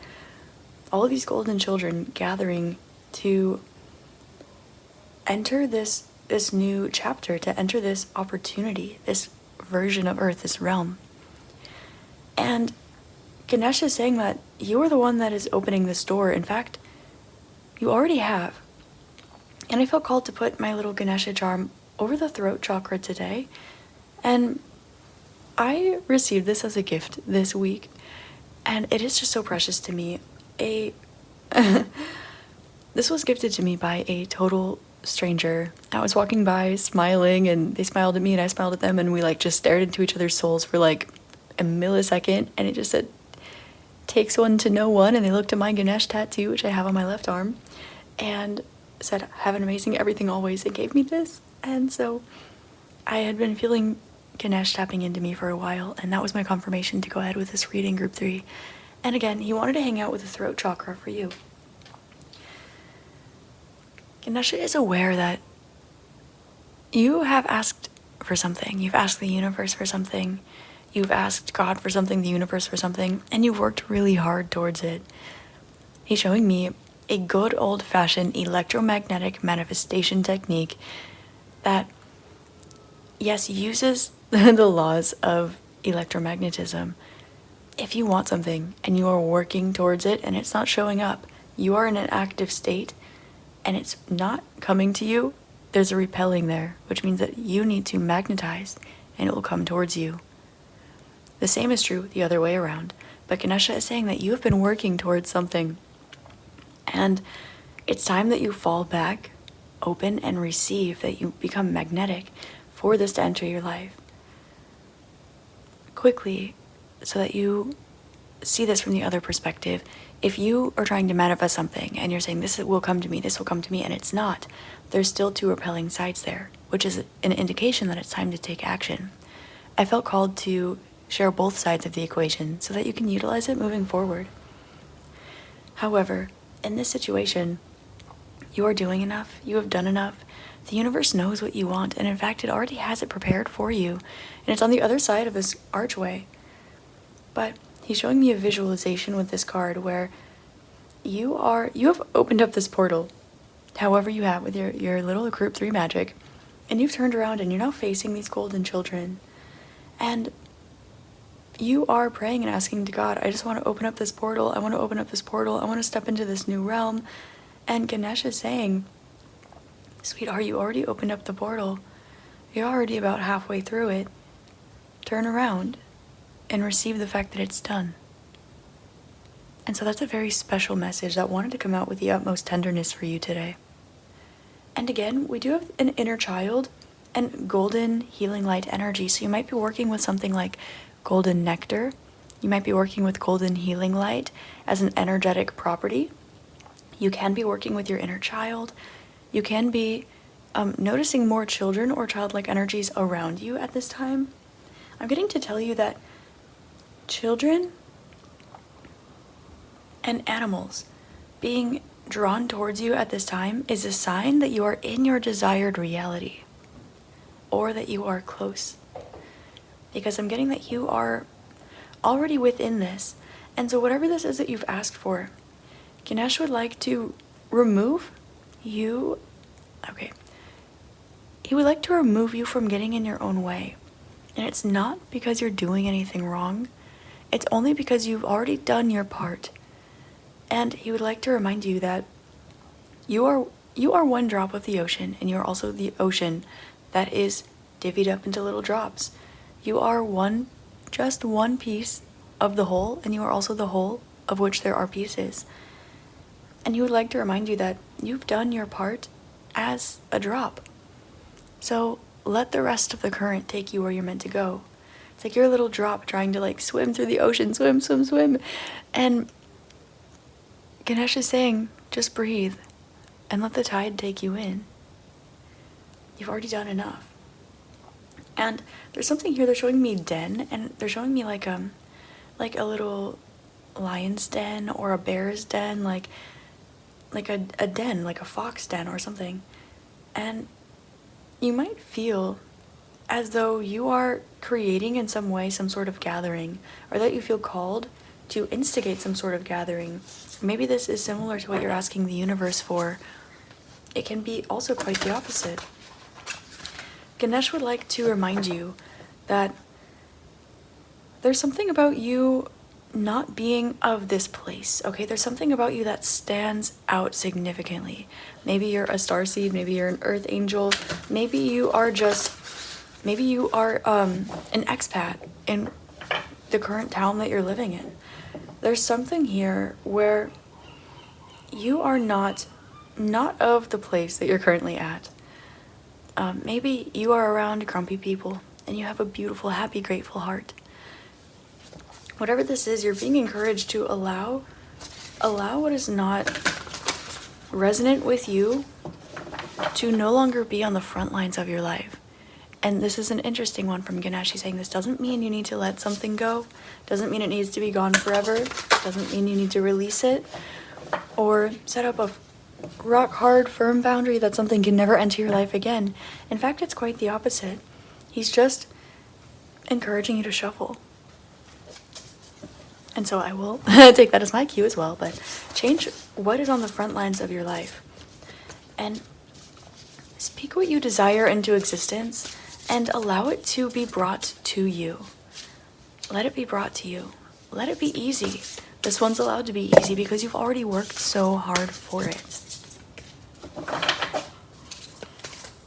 All of these golden children gathering to enter this new chapter, to enter this opportunity, this version of Earth, this realm. And Ganesh is saying that you are the one that is opening this door. In fact, you already have. And I felt called to put my little Ganesha charm over the throat chakra today. And I received this as a gift this week. And it is just so precious to me. This was gifted to me by a total stranger. I was walking by smiling, and they smiled at me and I smiled at them, and we just stared into each other's souls for a millisecond, and it just said, "Takes one to know one." And they looked at my Ganesh tattoo, which I have on my left arm, and said, "Have an amazing everything always," and gave me this. And so I had been feeling Ganesh tapping into me for a while, and that was my confirmation to go ahead with this reading, group 3. And again, he wanted to hang out with the throat chakra for you. Ganesha is aware that you have asked for something. You've asked the universe for something. You've asked God for something, the universe for something, and you've worked really hard towards it. He's showing me a good old-fashioned electromagnetic manifestation technique that, yes, uses the laws of electromagnetism. If you want something and you are working towards it and it's not showing up, you are in an active state and it's not coming to you, there's a repelling there, which means that you need to magnetize and it will come towards you. The same is true the other way around, but Ganesha is saying that you have been working towards something, and it's time that you fall back, open, and receive, that you become magnetic for this to enter your life quickly, so that you see this from the other perspective. If you are trying to manifest something and you're saying, this will come to me, and it's not, there's still two repelling sides there, which is an indication that it's time to take action. I felt called to share both sides of the equation so that you can utilize it moving forward. However, in this situation, you are doing enough, you have done enough. The universe knows what you want, and in fact, it already has it prepared for you, and it's on the other side of this archway. But he's showing me a visualization with this card where you have opened up this portal, however you have, with your little group 3 magic, and you've turned around and you're now facing these golden children, and you are praying and asking to God, I just want to open up this portal, I want to open up this portal, I want to step into this new realm. And Ganesh is saying, sweetheart, you already opened up the portal, you're already about halfway through it, turn around and receive the fact that it's done. And so that's a very special message that wanted to come out with the utmost tenderness for you today. And again, we do have an inner child and golden healing light energy, so you might be working with something like golden nectar. You might be working with golden healing light as an energetic property. You can be working with your inner child. You can be noticing more children or childlike energies around you at this time. I'm getting to tell you that children and animals being drawn towards you at this time is a sign that you are in your desired reality, or that you are close. Because I'm getting that you are already within this. And so whatever this is that you've asked for, Ganesh would like to remove you. Okay. He would like to remove you from getting in your own way. And it's not because you're doing anything wrong. It's only because you've already done your part. And he would like to remind you that You are one drop of the ocean, and you're also the ocean that is divvied up into little drops. You are just one piece of the whole, and you are also the whole of which there are pieces. And he would like to remind you that you've done your part as a drop. So let the rest of the current take you where you're meant to go. It's like you're a little drop trying to like swim through the ocean, swim, swim, swim. And Ganesh is saying, just breathe and let the tide take you in. You've already done enough. And there's something here, they're showing me den, and they're showing me like a little lion's den or a bear's den, like a den, like a fox den or something. And you might feel as though you are creating in some way some sort of gathering, or that you feel called to instigate some sort of gathering. Maybe this is similar to what you're asking the universe for. It can be also quite the opposite. Ganesh would like to remind you that there's something about you not being of this place, okay? There's something about you that stands out significantly. Maybe you're a starseed, maybe you're an earth angel, maybe you are an expat in the current town that you're living in. There's something here where you are not of the place that you're currently at. Maybe you are around grumpy people and you have a beautiful, happy, grateful heart. Whatever this is, you're being encouraged to allow what is not resonant with you to no longer be on the front lines of your life. And this is an interesting one from Ganesh. He's saying this doesn't mean you need to let something go, doesn't mean it needs to be gone forever, doesn't mean you need to release it or set up a rock hard, firm boundary that something can never enter your life again. In fact, it's quite the opposite. He's just encouraging you to shuffle. And so I will take that as my cue as well, but change what is on the front lines of your life and speak what you desire into existence and allow it to be brought to you. Let it be brought to you. Let it be easy. This one's allowed to be easy because you've already worked so hard for it.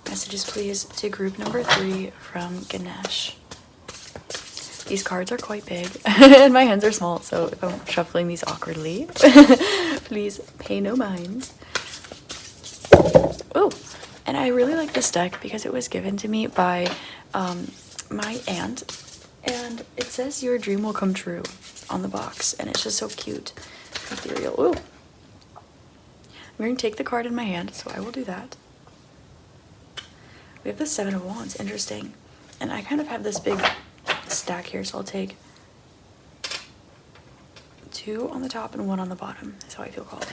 Messages, please, to group number 3 from Ganesh. These cards are quite big, and my hands are small, so if I'm shuffling these awkwardly, please pay no mind. Oh, and I really like this deck because it was given to me by my aunt, and it says your dream will come true on the box, and it's just so cute. Ethereal. Ooh. I'm going to take the card in my hand, so I will do that. We have the 7 of Wands, interesting. And I kind of have this big stack here, so I'll take 2 on the top and 1 on the bottom. That's how I feel called.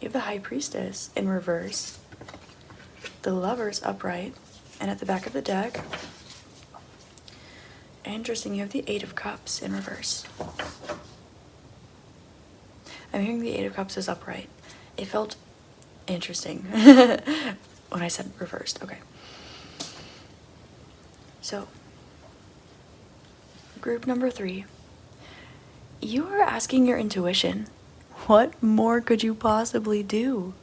You have the High Priestess in reverse, the Lovers upright, and at the back of the deck, interesting, you have the 8 of Cups in reverse. I'm hearing the 8 of Cups is upright. It felt interesting when I said reversed. Okay. So, group number 3. You are asking your intuition. What more could you possibly do?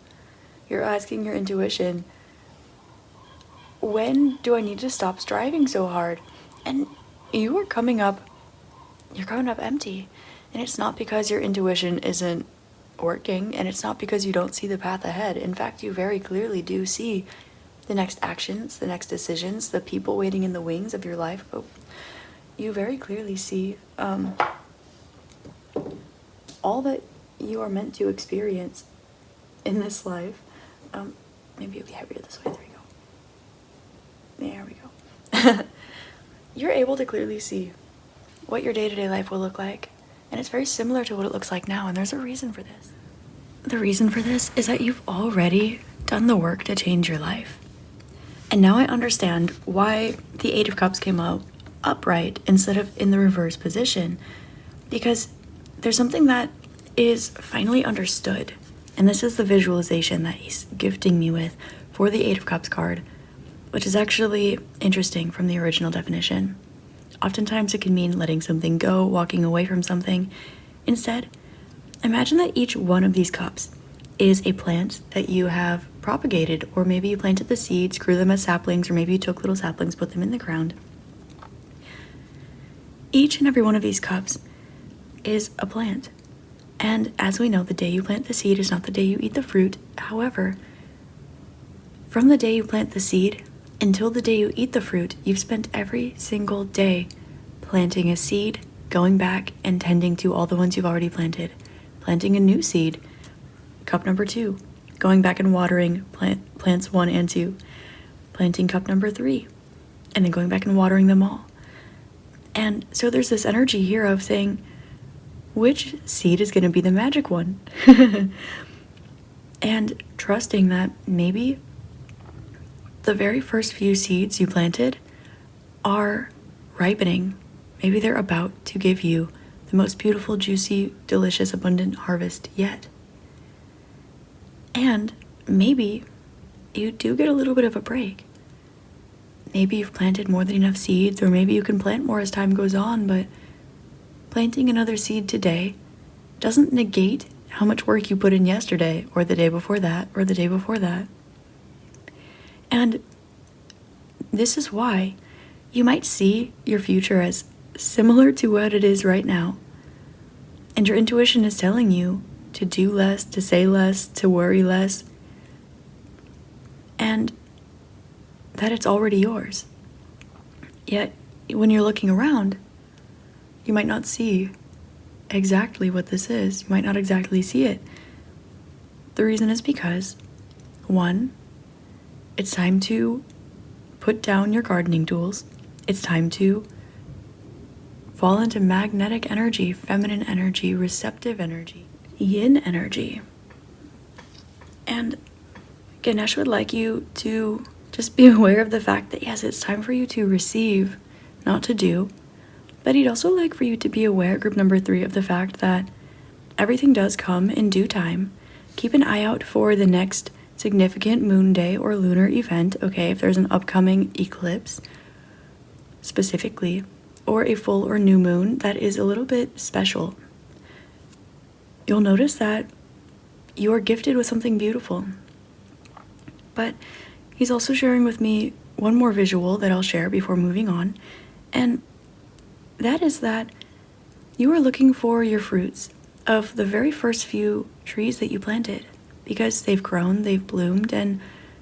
You're asking your intuition, when do I need to stop striving so hard? And you're coming up empty. And it's not because your intuition isn't working, and it's not because you don't see the path ahead. In fact, you very clearly do see the next actions, the next decisions, the people waiting in the wings of your life. Oh, you very clearly see all that you are meant to experience in this life. Maybe it'll be heavier this way. There we go. You're able to clearly see what your day-to-day life will look like, and it's very similar to what it looks like now, and there's a reason for this. The reason for this is that you've already done the work to change your life. And now I understand why the 8 of Cups came out upright instead of in the reverse position, because there's something that is finally understood, and this is the visualization that he's gifting me with for the 8 of Cups card, which is actually interesting from the original definition. Oftentimes it can mean letting something go, walking away from something. Instead, imagine that each one of these cups is a plant that you have propagated, or maybe you planted the seeds, grew them as saplings, or maybe you took little saplings, put them in the ground. Each and every one of these cups is a plant. And as we know, the day you plant the seed is not the day you eat the fruit. However, from the day you plant the seed until the day you eat the fruit, you've spent every single day planting a seed, going back and tending to all the ones you've already planted, planting a new seed, cup number 2, going back and watering plants 1 and 2, planting cup number 3, and then going back and watering them all. And so there's this energy here of saying, which seed is going to be the magic one? And trusting that maybe the very first few seeds you planted are ripening. Maybe they're about to give you the most beautiful, juicy, delicious, abundant harvest yet. And maybe you do get a little bit of a break. Maybe you've planted more than enough seeds, or maybe you can plant more as time goes on, but planting another seed today doesn't negate how much work you put in yesterday, or the day before that, or the day before that. And this is why you might see your future as similar to what it is right now. And your intuition is telling you to do less, to say less, to worry less, and that it's already yours. Yet, when you're looking around, you might not see exactly what this is. You might not exactly see it. The reason is because, 1, it's time to put down your gardening tools. It's time to fall into magnetic energy, feminine energy, receptive energy, yin energy. And Ganesh would like you to just be aware of the fact that, yes, it's time for you to receive, not to do. But he'd also like for you to be aware, group number 3, of the fact that everything does come in due time. Keep an eye out for the next significant moon day or lunar event, okay, if there's an upcoming eclipse specifically, or a full or new moon that is a little bit special. You'll notice that you are gifted with something beautiful. But he's also sharing with me one more visual that I'll share before moving on, and that is that you are looking for your fruits of the very first few trees that you planted, because they've grown, they've bloomed, and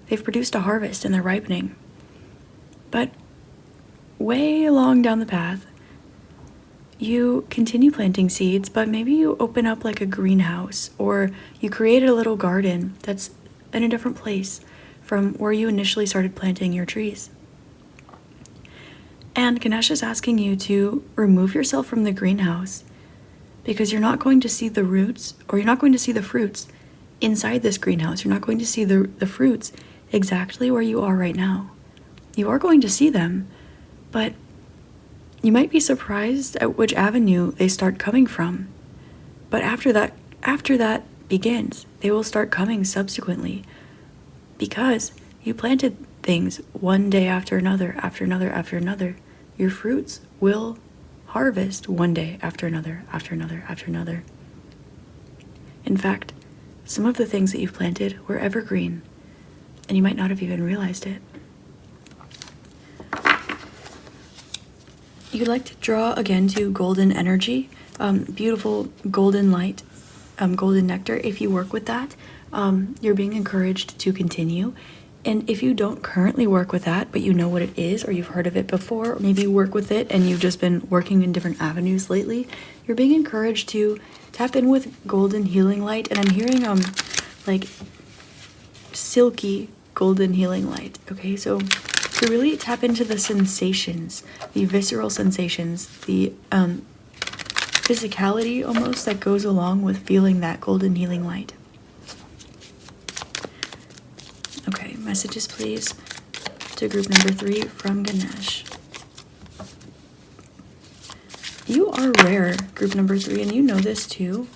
they've produced a harvest and they're ripening. But way along down the path, you continue planting seeds, but maybe you open up like a greenhouse, or you created a little garden that's in a different place from where you initially started planting your trees. And Ganesh is asking you to remove yourself from the greenhouse, because you're not going to see the roots, or you're not going to see the fruits inside this greenhouse. You're not going to see the fruits exactly where you are right now. You are going to see them, but you might be surprised at which avenue they start coming from. But after that begins, they will start coming subsequently, because you planted things one day after another, after another, after another. Your fruits will harvest one day after another, after another, after another. In fact, some of the things that you've planted were evergreen, and you might not have even realized it. You'd like to draw again to golden energy, beautiful golden light, golden nectar. If you work with that, you're being encouraged to continue. And if you don't currently work with that, but you know what it is, or you've heard of it before, or maybe you work with it and you've just been working in different avenues lately, you're being encouraged to tap in with golden healing light. And I'm hearing like silky golden healing light. Okay, so to really tap into the sensations, the visceral sensations, the physicality almost that goes along with feeling that golden healing light. Okay, messages please to group number 3 from Ganesh. You are rare, group number 3, and you know this too.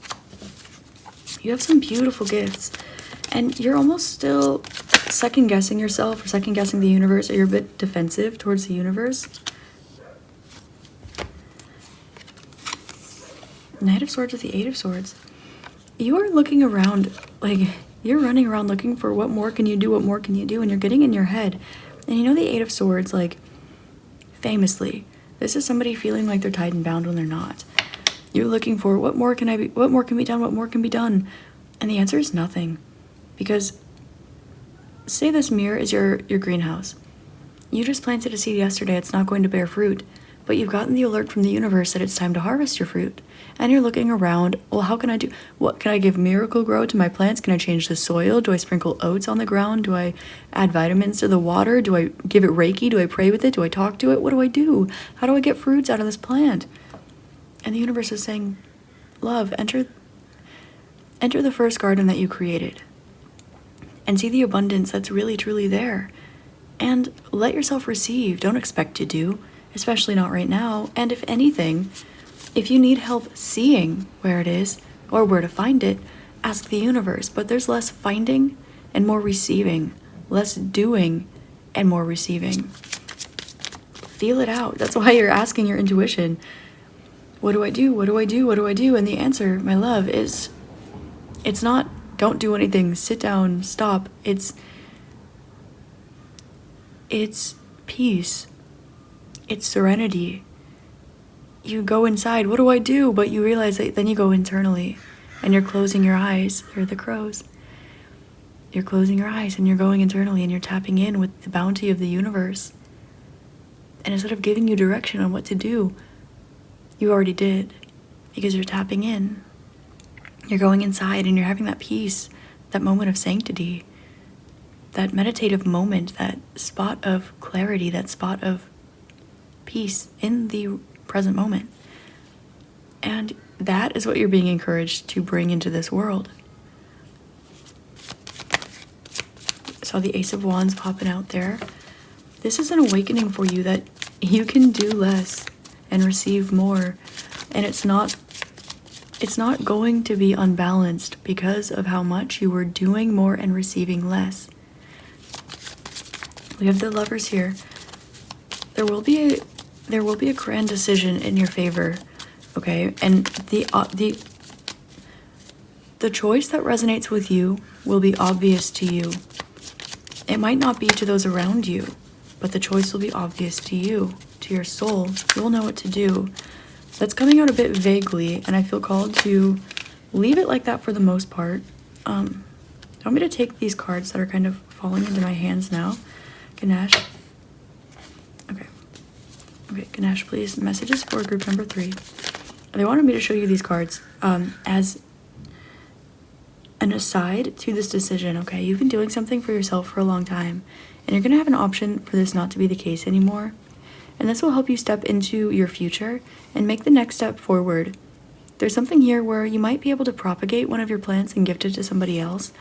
You have some beautiful gifts, and you're almost still second-guessing yourself, or second-guessing the universe, or you're a bit defensive towards the universe. Knight of Swords with the 8 of Swords. You are looking around like you're running around looking for what more can you do, and you're getting in your head. And you know the Eight of Swords, like, famously, this is somebody feeling like they're tied and bound when they're not. You're looking for what more can be done, and the answer is nothing. Because say this mirror is your greenhouse. You just planted a seed yesterday, it's not going to bear fruit, but you've gotten the alert from the universe that it's time to harvest your fruit. And you're looking around, well, what can I give Miracle Grow to my plants? Can I change the soil? Do I sprinkle oats on the ground? Do I add vitamins to the water? Do I give it Reiki? Do I pray with it? Do I talk to it? What do I do? How do I get fruits out of this plant? And the universe is saying, love, enter the first garden that you created and see the abundance that's really, truly there. And let yourself receive. Don't expect to do, especially not right now. And if anything, if you need help seeing where it is or where to find it, ask the universe. But there's less finding and more receiving, less doing and more receiving. Feel it out. That's why you're asking your intuition, what do I do? What do I do? What do I do? And the answer, my love, is it's not don't do anything, sit down, stop. It's peace. It's serenity. You go inside, what do I do? But you realize that then you go internally and you're closing your eyes. You're the crows. You're closing your eyes and you're going internally and you're tapping in with the bounty of the universe. And instead of giving you direction on what to do, you already did, because you're tapping in. You're going inside and you're having that peace, that moment of sanctity, that meditative moment, that spot of clarity, that spot of peace in the present moment. And that is what you're being encouraged to bring into this world. Saw the Ace of Wands popping out there. This is an awakening for you that you can do less and receive more. And it's not going to be unbalanced because of how much you were doing more and receiving less. We have the Lovers here. There will be a grand decision in your favor, okay? And the choice that resonates with you will be obvious to you. It might not be to those around you, but the choice will be obvious to you, to your soul. You'll know what to do. That's coming out a bit vaguely, and I feel called to leave it like that for the most part. I'm going to take these cards that are kind of falling into my hands now. Ganesh. Okay, Ganesh, please. Messages for group number 3. They wanted me to show you these cards as an aside to this decision, okay? You've been doing something for yourself for a long time, and you're going to have an option for this not to be the case anymore. And this will help you step into your future and make the next step forward. There's something here where you might be able to propagate one of your plants and gift it to somebody else,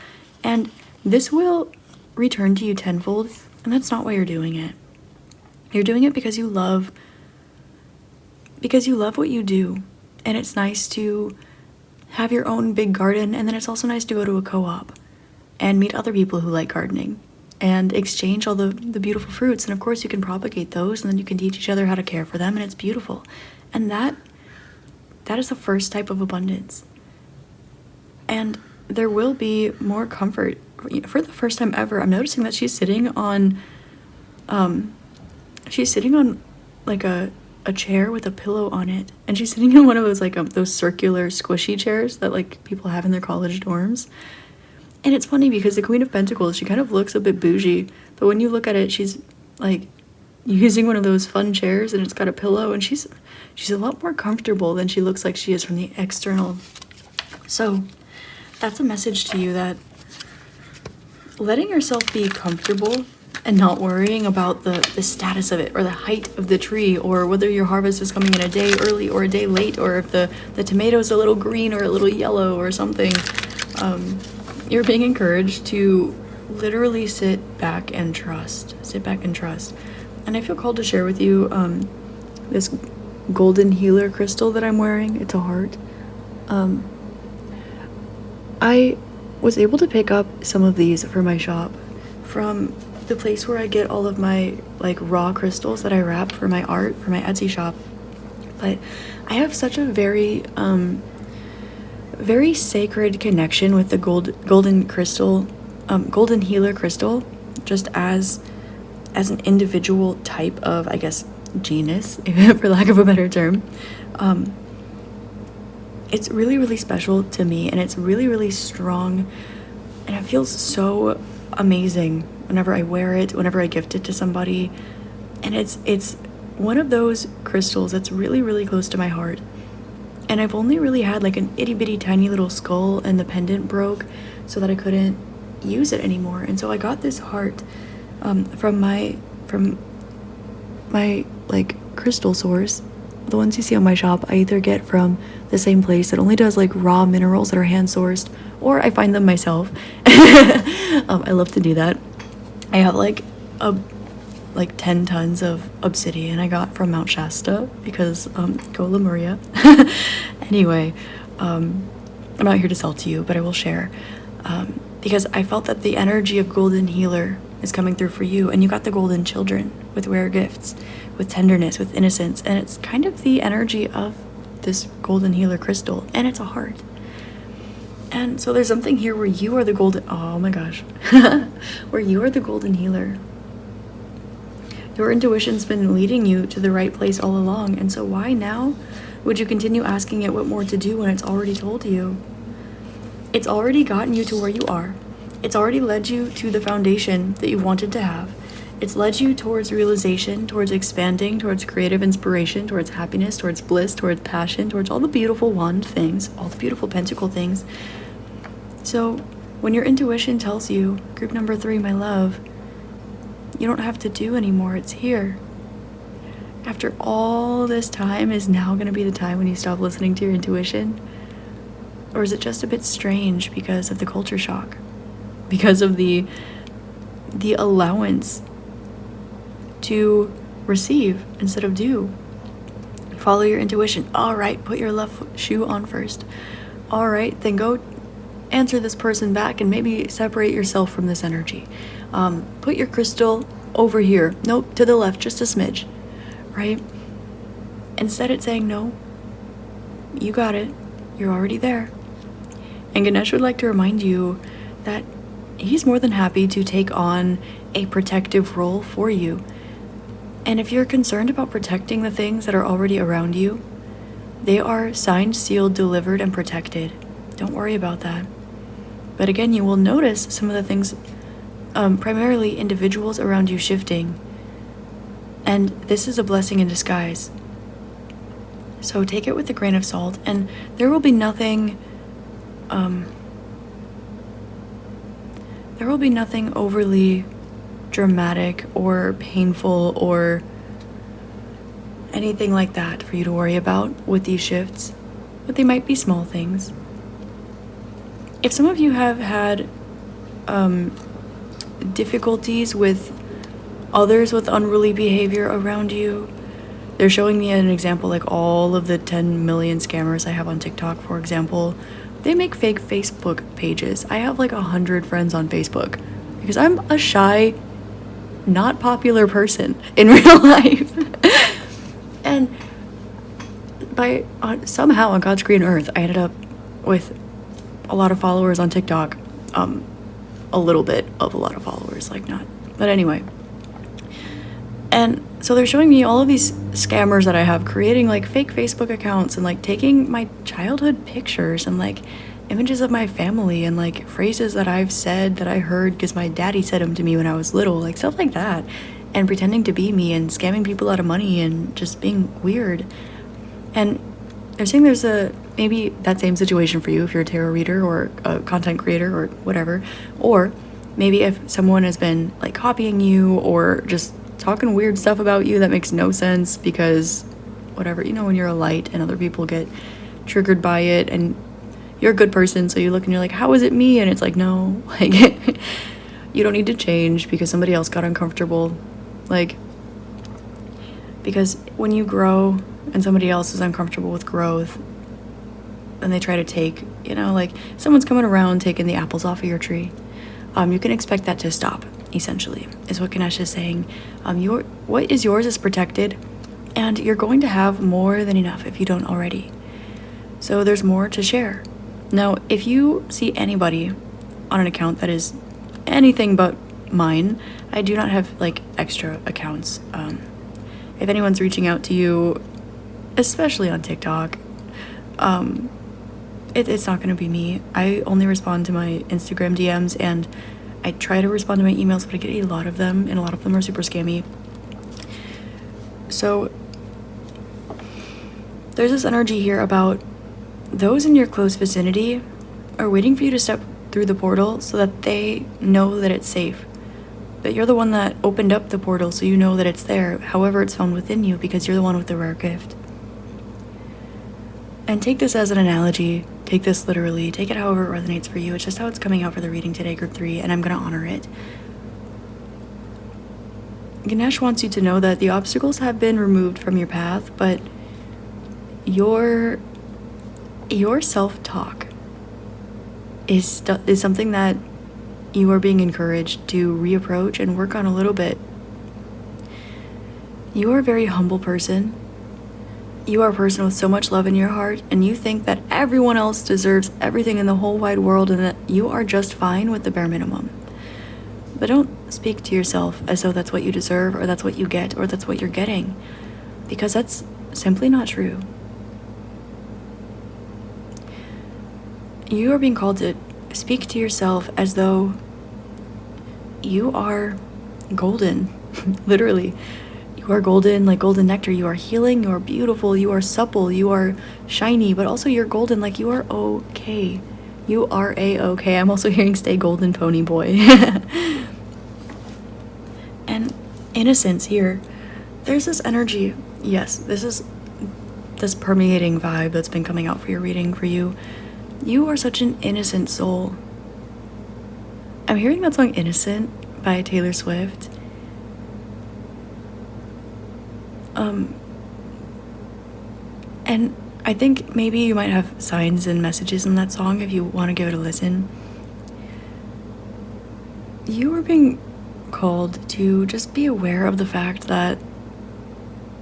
and this will return to you tenfold, and that's not why you're doing it. You're doing it because you love what you do, and it's nice to have your own big garden, and then it's also nice to go to a co-op and meet other people who like gardening and exchange all the beautiful fruits. And of course you can propagate those, and then you can teach each other how to care for them, and it's beautiful. And that is the first type of abundance. And there will be more comfort. For the first time ever, I'm noticing that she's sitting on like a chair with a pillow on it, and she's sitting in one of those those circular squishy chairs that like people have in their college dorms. And it's funny because the Queen of Pentacles, she kind of looks a bit bougie, but when you look at it, she's like using one of those fun chairs, and it's got a pillow, and she's a lot more comfortable than she looks like she is from the external. So that's a message to you that letting yourself be comfortable and not worrying about the status of it or the height of the tree, or whether your harvest is coming in a day early or a day late, or if the tomato's a little green or a little yellow or something, you're being encouraged to literally sit back and trust. And I feel called to share with you this golden healer crystal that I'm wearing. It's a heart. I was able to pick up some of these for my shop from the place where I get all of my like raw crystals that I wrap for my art, for my Etsy shop. But I have such a very very sacred connection with the golden crystal, golden healer crystal, just as an individual type of, I guess, genus, for lack of a better term. It's really, really special to me, and it's really, really strong, and it feels so amazing whenever I wear it, whenever I gift it to somebody. And it's one of those crystals that's really, really close to my heart. And I've only really had like an itty bitty tiny little skull, and the pendant broke so that I couldn't use it anymore. And so I got this heart from my like crystal source. The ones you see on my shop, I either get from the same place that only does like raw minerals that are hand sourced, or I find them myself. I love to do that. I have like 10 tons of obsidian I got from Mount Shasta because go Lemuria. Anyway, I'm not here to sell to you, but I will share because I felt that the energy of golden healer is coming through for you, and you got the golden children with rare gifts, with tenderness, with innocence, and it's kind of the energy of this golden healer crystal, and it's a heart. And so there's something here where you are the golden, oh my gosh, where you are the golden healer. Your intuition's been leading you to the right place all along, and so why now would you continue asking it what more to do when it's already told you? It's already gotten you to where you are. It's already led you to the foundation that you wanted to have. It's led you towards realization, towards expanding, towards creative inspiration, towards happiness, towards bliss, towards passion, towards all the beautiful wand things, all the beautiful pentacle things. So when your intuition tells you, group number 3, my love, you don't have to do anymore, it's here. After all this time, is now going to be the time when you stop listening to your intuition? Or is it just a bit strange because of the culture shock? Because of the allowance to receive instead of do? Follow your intuition. All right, put your left shoe on first. All right, then go answer this person back and maybe separate yourself from this energy. Put your crystal over here. Nope, to the left, just a smidge, right? Instead it's saying, no, you got it. You're already there. And Ganesh would like to remind you that he's more than happy to take on a protective role for you. And if you're concerned about protecting the things that are already around you, they are signed, sealed, delivered, and protected. Don't worry about that. But again, you will notice some of the things, primarily individuals around you shifting. And this is a blessing in disguise. So take it with a grain of salt, and there will be nothing overly dramatic or painful or anything like that for you to worry about with these shifts, but they might be small things. If some of you have had difficulties with others with unruly behavior around you, they're showing me an example, like all of the 10 million scammers I have on TikTok, for example. They make fake Facebook pages. I have like 100 friends on Facebook because I'm a shy, not popular person in real life. And somehow on God's green earth, I ended up with a lot of followers on TikTok. A little bit of a lot of followers, like not. But anyway. And so they're showing me all of these scammers that I have creating like fake Facebook accounts and like taking my childhood pictures and like images of my family and like phrases that I've said that I heard because my daddy said them to me when I was little, like stuff like that, and pretending to be me and scamming people out of money and just being weird. And they're saying there's maybe that same situation for you if you're a tarot reader or a content creator or whatever, or maybe if someone has been like copying you or just talking weird stuff about you that makes no sense because whatever, when you're a light and other people get triggered by it and you're a good person, so you look and you're like, how is it me? And it's like, no, like you don't need to change because somebody else got uncomfortable. Like, because when you grow and somebody else is uncomfortable with growth, then they try to take, like someone's coming around taking the apples off of your tree. You can expect that to stop, essentially, is what Ganesh is saying. What is yours is protected, and you're going to have more than enough if you don't already. So there's more to share. Now, if you see anybody on an account that is anything but mine, I do not have like extra accounts. If anyone's reaching out to you, especially on TikTok, it's not going to be me. I only respond to my Instagram DMs, and I try to respond to my emails, but I get a lot of them, and a lot of them are super scammy. So there's this energy here about those in your close vicinity are waiting for you to step through the portal so that they know that it's safe. That you're the one that opened up the portal, so you know that it's there, however it's found within you, because you're the one with the rare gift. And take this as an analogy, take this literally, take it however it resonates for you. It's just how it's coming out for the reading today, group 3, and I'm going to honor it. Ganesh wants you to know that the obstacles have been removed from your path, but your self-talk is something that you are being encouraged to reapproach and work on a little bit. You are a very humble person. You are a person with so much love in your heart, and you think that everyone else deserves everything in the whole wide world and that you are just fine with the bare minimum. But don't speak to yourself as though that's what you deserve, or that's what you get, or that's what you're getting, because that's simply not true. You are being called to speak to yourself as though you are golden. Literally. You are golden, like golden nectar. You are healing, you are beautiful, you are supple, you are shiny, but also you're golden, like you are okay. You are a-okay. I'm also hearing stay golden, pony boy. And innocence here. There's this energy. Yes, this is this permeating vibe that's been coming out for your reading for you. You are such an innocent soul. I'm hearing that song Innocent by Taylor Swift. And I think maybe you might have signs and messages in that song if you want to give it a listen. You are being called to just be aware of the fact that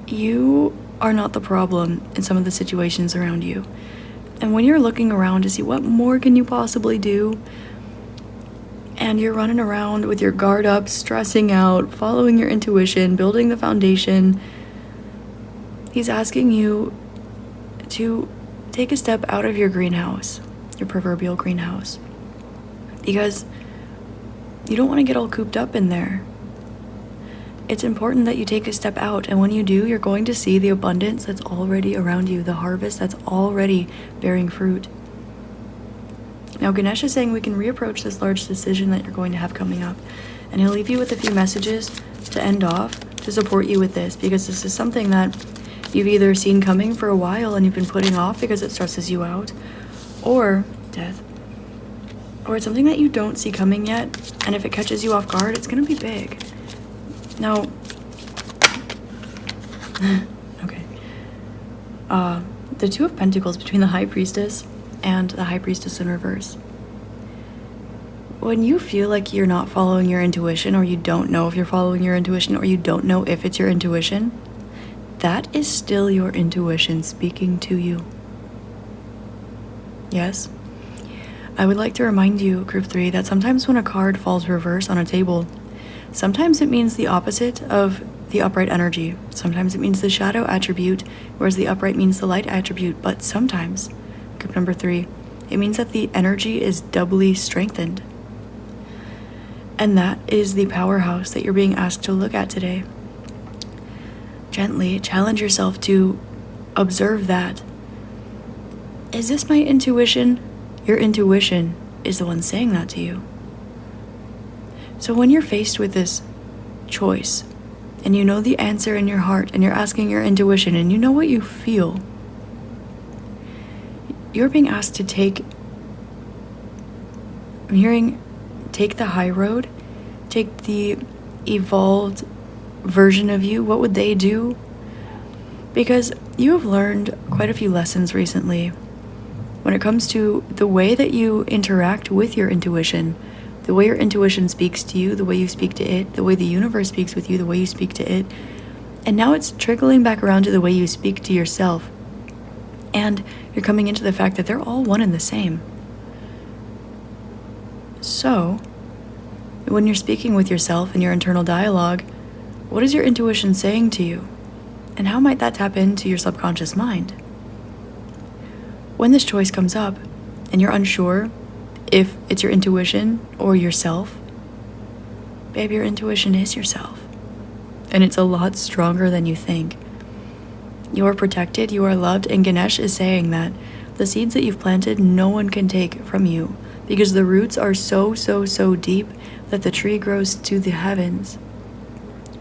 you are not the problem in some of the situations around you. And when you're looking around to see what more can you possibly do, and you're running around with your guard up, stressing out, following your intuition, building the foundation, he's asking you to take a step out of your greenhouse, your proverbial greenhouse, because you don't want to get all cooped up in there. It's important that you take a step out, and when you do, you're going to see the abundance that's already around you, the harvest that's already bearing fruit. Now, Ganesh is saying we can reapproach this large decision that you're going to have coming up, and he'll leave you with a few messages to end off to support you with this, because this is something that you've either seen coming for a while and you've been putting off because it stresses you out, or death, or it's something that you don't see coming yet, and if it catches you off guard, it's going to be big. Now, okay, the Two of Pentacles between the High Priestess and the High Priestess in reverse. When you feel like you're not following your intuition, or you don't know if you're following your intuition, or you don't know if it's your intuition, that is still your intuition speaking to you. Yes? I would like to remind you, Group 3, that sometimes when a card falls reverse on a table, sometimes it means the opposite of the upright energy. Sometimes it means the shadow attribute, whereas the upright means the light attribute. But sometimes, Group number 3, it means that the energy is doubly strengthened. And that is the powerhouse that you're being asked to look at today. Gently challenge yourself to observe that. Is this my intuition? Your intuition is the one saying that to you. So when you're faced with this choice, and you know the answer in your heart, and you're asking your intuition, and you know what you feel, you're being asked to take the high road, take the evolved version of you. What would they do? Because you have learned quite a few lessons recently when it comes to the way that you interact with your intuition, the way your intuition speaks to you, the way you speak to it, the way the universe speaks with you, the way you speak to it. And now it's trickling back around to the way you speak to yourself. And you're coming into the fact that they're all one and the same. So, when you're speaking with yourself in your internal dialogue, what is your intuition saying to you? And how might that tap into your subconscious mind? When this choice comes up and you're unsure if it's your intuition or yourself, babe, your intuition is yourself. And it's a lot stronger than you think. You are protected, you are loved, and Ganesh is saying that the seeds that you've planted, no one can take from you because the roots are so deep that the tree grows to the heavens.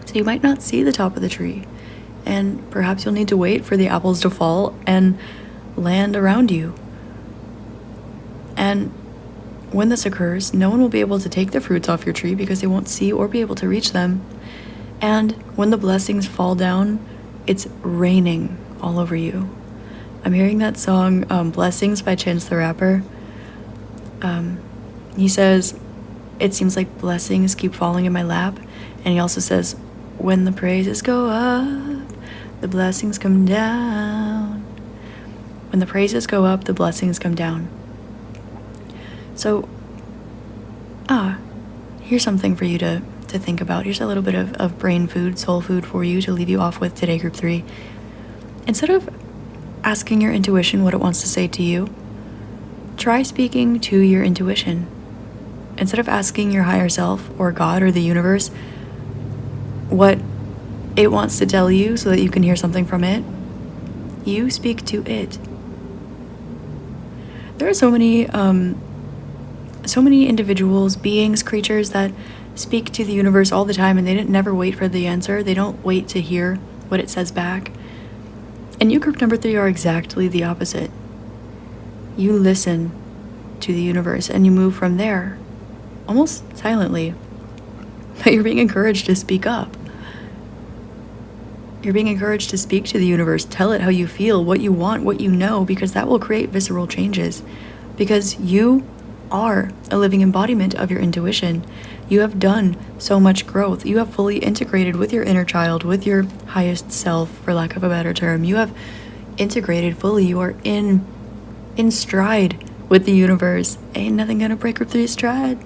So you might not see the top of the tree, and perhaps you'll need to wait for the apples to fall and land around you. And when this occurs, no one will be able to take the fruits off your tree because they won't see or be able to reach them. And when the blessings fall down, it's raining all over you. I'm hearing that song, Blessings by Chance the Rapper. He says, it seems like blessings keep falling in my lap. And he also says, when the praises go up, the blessings come down. When the praises go up, the blessings come down. So, here's something for you to think about. Here's a little bit of brain food, soul food for you to leave you off with today, group 3. Instead of asking your intuition what it wants to say to you, try speaking to your intuition. Instead of asking your higher self or God or the universe what it wants to tell you so that you can hear something from it, you speak to it. There are so many individuals, beings, creatures that speak to the universe all the time, and they never wait for the answer. They don't wait to hear what it says back. And you, group number 3, are exactly the opposite. You listen to the universe and you move from there, almost silently. But you're being encouraged to speak up. You're being encouraged to speak to the universe, tell it how you feel, what you want, what you know, because that will create visceral changes. Because you are a living embodiment of your intuition. You have done so much growth. You have fully integrated with your inner child, with your highest self, for lack of a better term. You have integrated fully. You are in stride with the universe. Ain't nothing gonna break her through your stride.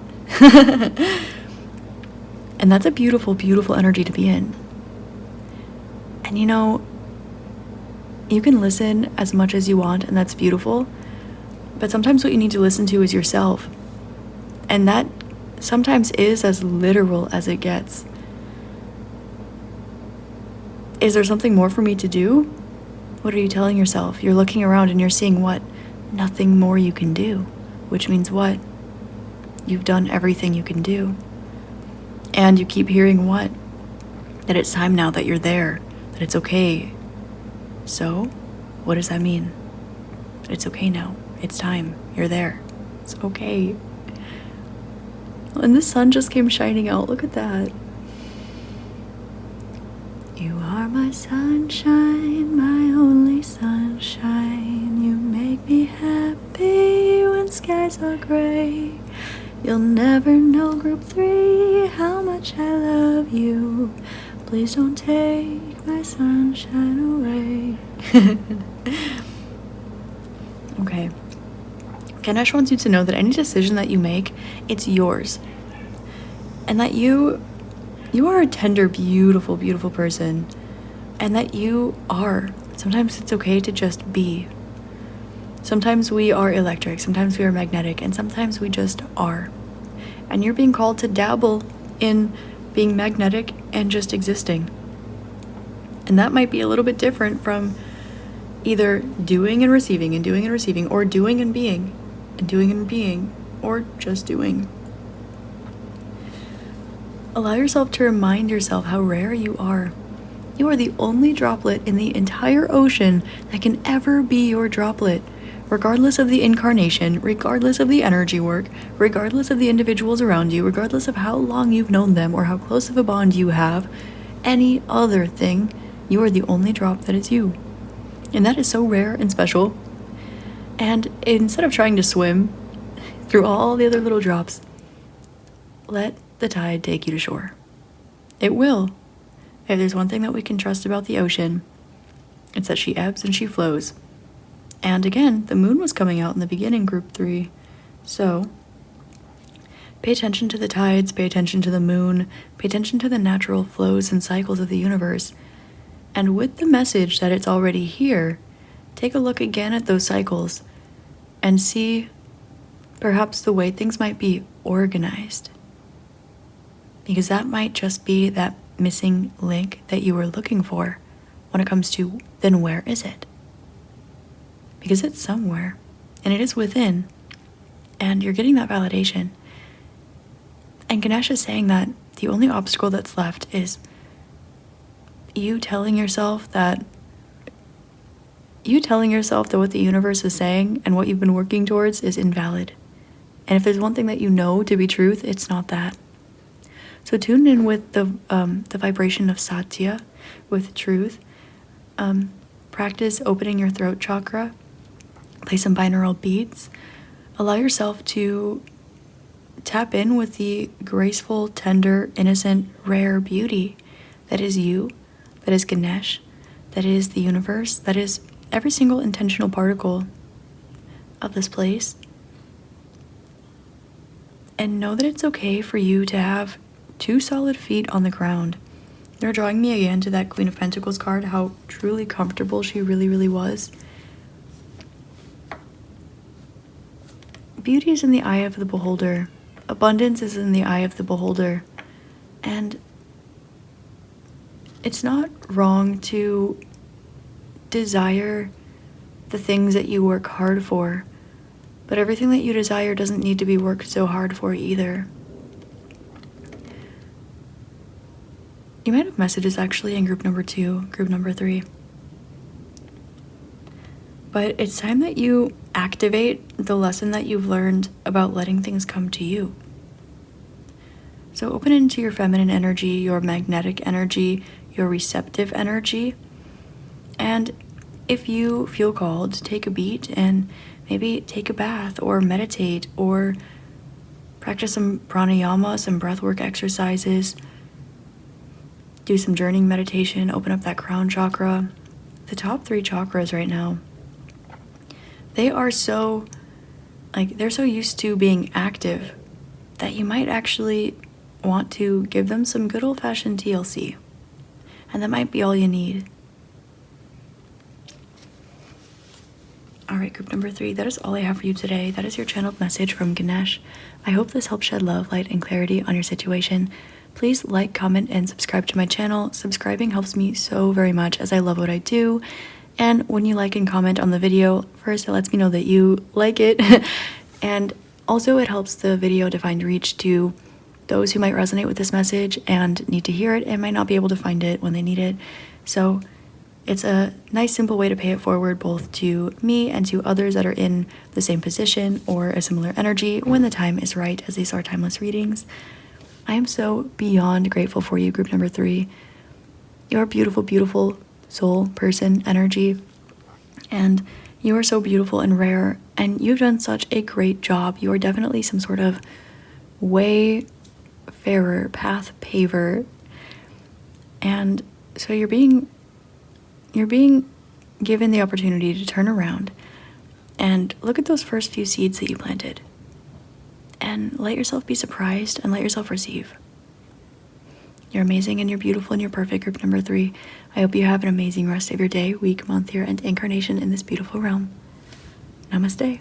And that's a beautiful, beautiful energy to be in. And you know, you can listen as much as you want, and that's beautiful. But sometimes what you need to listen to is yourself. And that sometimes is as literal as it gets. Is there something more for me to do? What are you telling yourself? You're looking around and you're seeing what? Nothing more you can do. Which means what? You've done everything you can do. And you keep hearing what? That it's time now, that you're there, that it's okay. So, what does that mean? That it's okay now. It's time. You're there. It's okay. And the sun just came shining out. Look at that. You are my sunshine, my only sunshine. You make me happy when skies are gray. You'll never know, group 3, how much I love you. Please don't take my sunshine away. Okay. Ganesh wants you to know that any decision that you make, it's yours. And that you are a tender, beautiful, beautiful person. And that you are. Sometimes it's okay to just be. Sometimes we are electric, sometimes we are magnetic, and sometimes we just are. And you're being called to dabble in being magnetic and just existing. And that might be a little bit different from either doing and receiving, or doing and being, or just doing. Allow yourself to remind yourself how rare you are. You are the only droplet in the entire ocean that can ever be your droplet. Regardless of the incarnation, regardless of the energy work, regardless of the individuals around you, regardless of how long you've known them or how close of a bond you have, any other thing, you are the only drop that is you. And that is so rare and special. And instead of trying to swim through all the other little drops, let the tide take you to shore. It will. If there's one thing that we can trust about the ocean, it's that she ebbs and she flows. And again, the moon was coming out in the beginning, group 3. So Pay attention to the tides, pay attention to the moon, pay attention to the natural flows and cycles of the universe. And with the message that it's already here, take a look again at those cycles and see perhaps the way things might be organized. Because that might just be that missing link that you were looking for when it comes to, then where is it? Because it's somewhere, and it is within, and you're getting that validation. And Ganesh is saying that the only obstacle that's left is you telling yourself that what the universe is saying and what you've been working towards is invalid. And if there's one thing that you know to be truth, it's not that. So tune in with the vibration of Satya, with truth. Practice opening your throat chakra. Play some binaural beats. Allow yourself to tap in with the graceful, tender, innocent, rare beauty that is you, that is Ganesh, that is the universe, that is every single intentional particle of this place. And know that it's okay for you to have 2 solid feet on the ground. They're drawing me again to that Queen of Pentacles card, how truly comfortable she really, really was. Beauty is in the eye of the beholder. Abundance is in the eye of the beholder. And it's not wrong to desire the things that you work hard for, but everything that you desire doesn't need to be worked so hard for either. You might have messages actually in group number 2, group number 3. But it's time that you activate the lesson that you've learned about letting things come to you. So open into your feminine energy, your magnetic energy, your receptive energy. And if you feel called, take a beat and maybe take a bath or meditate or practice some pranayama, some breathwork exercises. Do some journaling meditation, open up that crown chakra. The top 3 chakras right now, they're so used to being active that you might actually want to give them some good old-fashioned TLC. And that might be all you need. All right, group number 3, that is all I have for you today. That is your channeled message from Ganesh. I hope this helps shed love, light, and clarity on your situation. Please like, comment, and subscribe to my channel. Subscribing helps me so very much as I love what I do. And when you like and comment on the video, first it lets me know that you like it. And also it helps the video to find reach to those who might resonate with this message and need to hear it and might not be able to find it when they need it. So it's a nice simple way to pay it forward both to me and to others that are in the same position or a similar energy when the time is right, as these are timeless readings. I am so beyond grateful for you, group number 3. You're a beautiful, beautiful soul, person, energy, and you are so beautiful and rare, and you've done such a great job. You are definitely some sort of wayfarer, path paver, and so you're being given the opportunity to turn around and look at those first few seeds that you planted and let yourself be surprised and let yourself receive. You're amazing and you're beautiful and you're perfect, group number 3. I hope you have an amazing rest of your day, week, month, year, and incarnation in this beautiful realm. Namaste.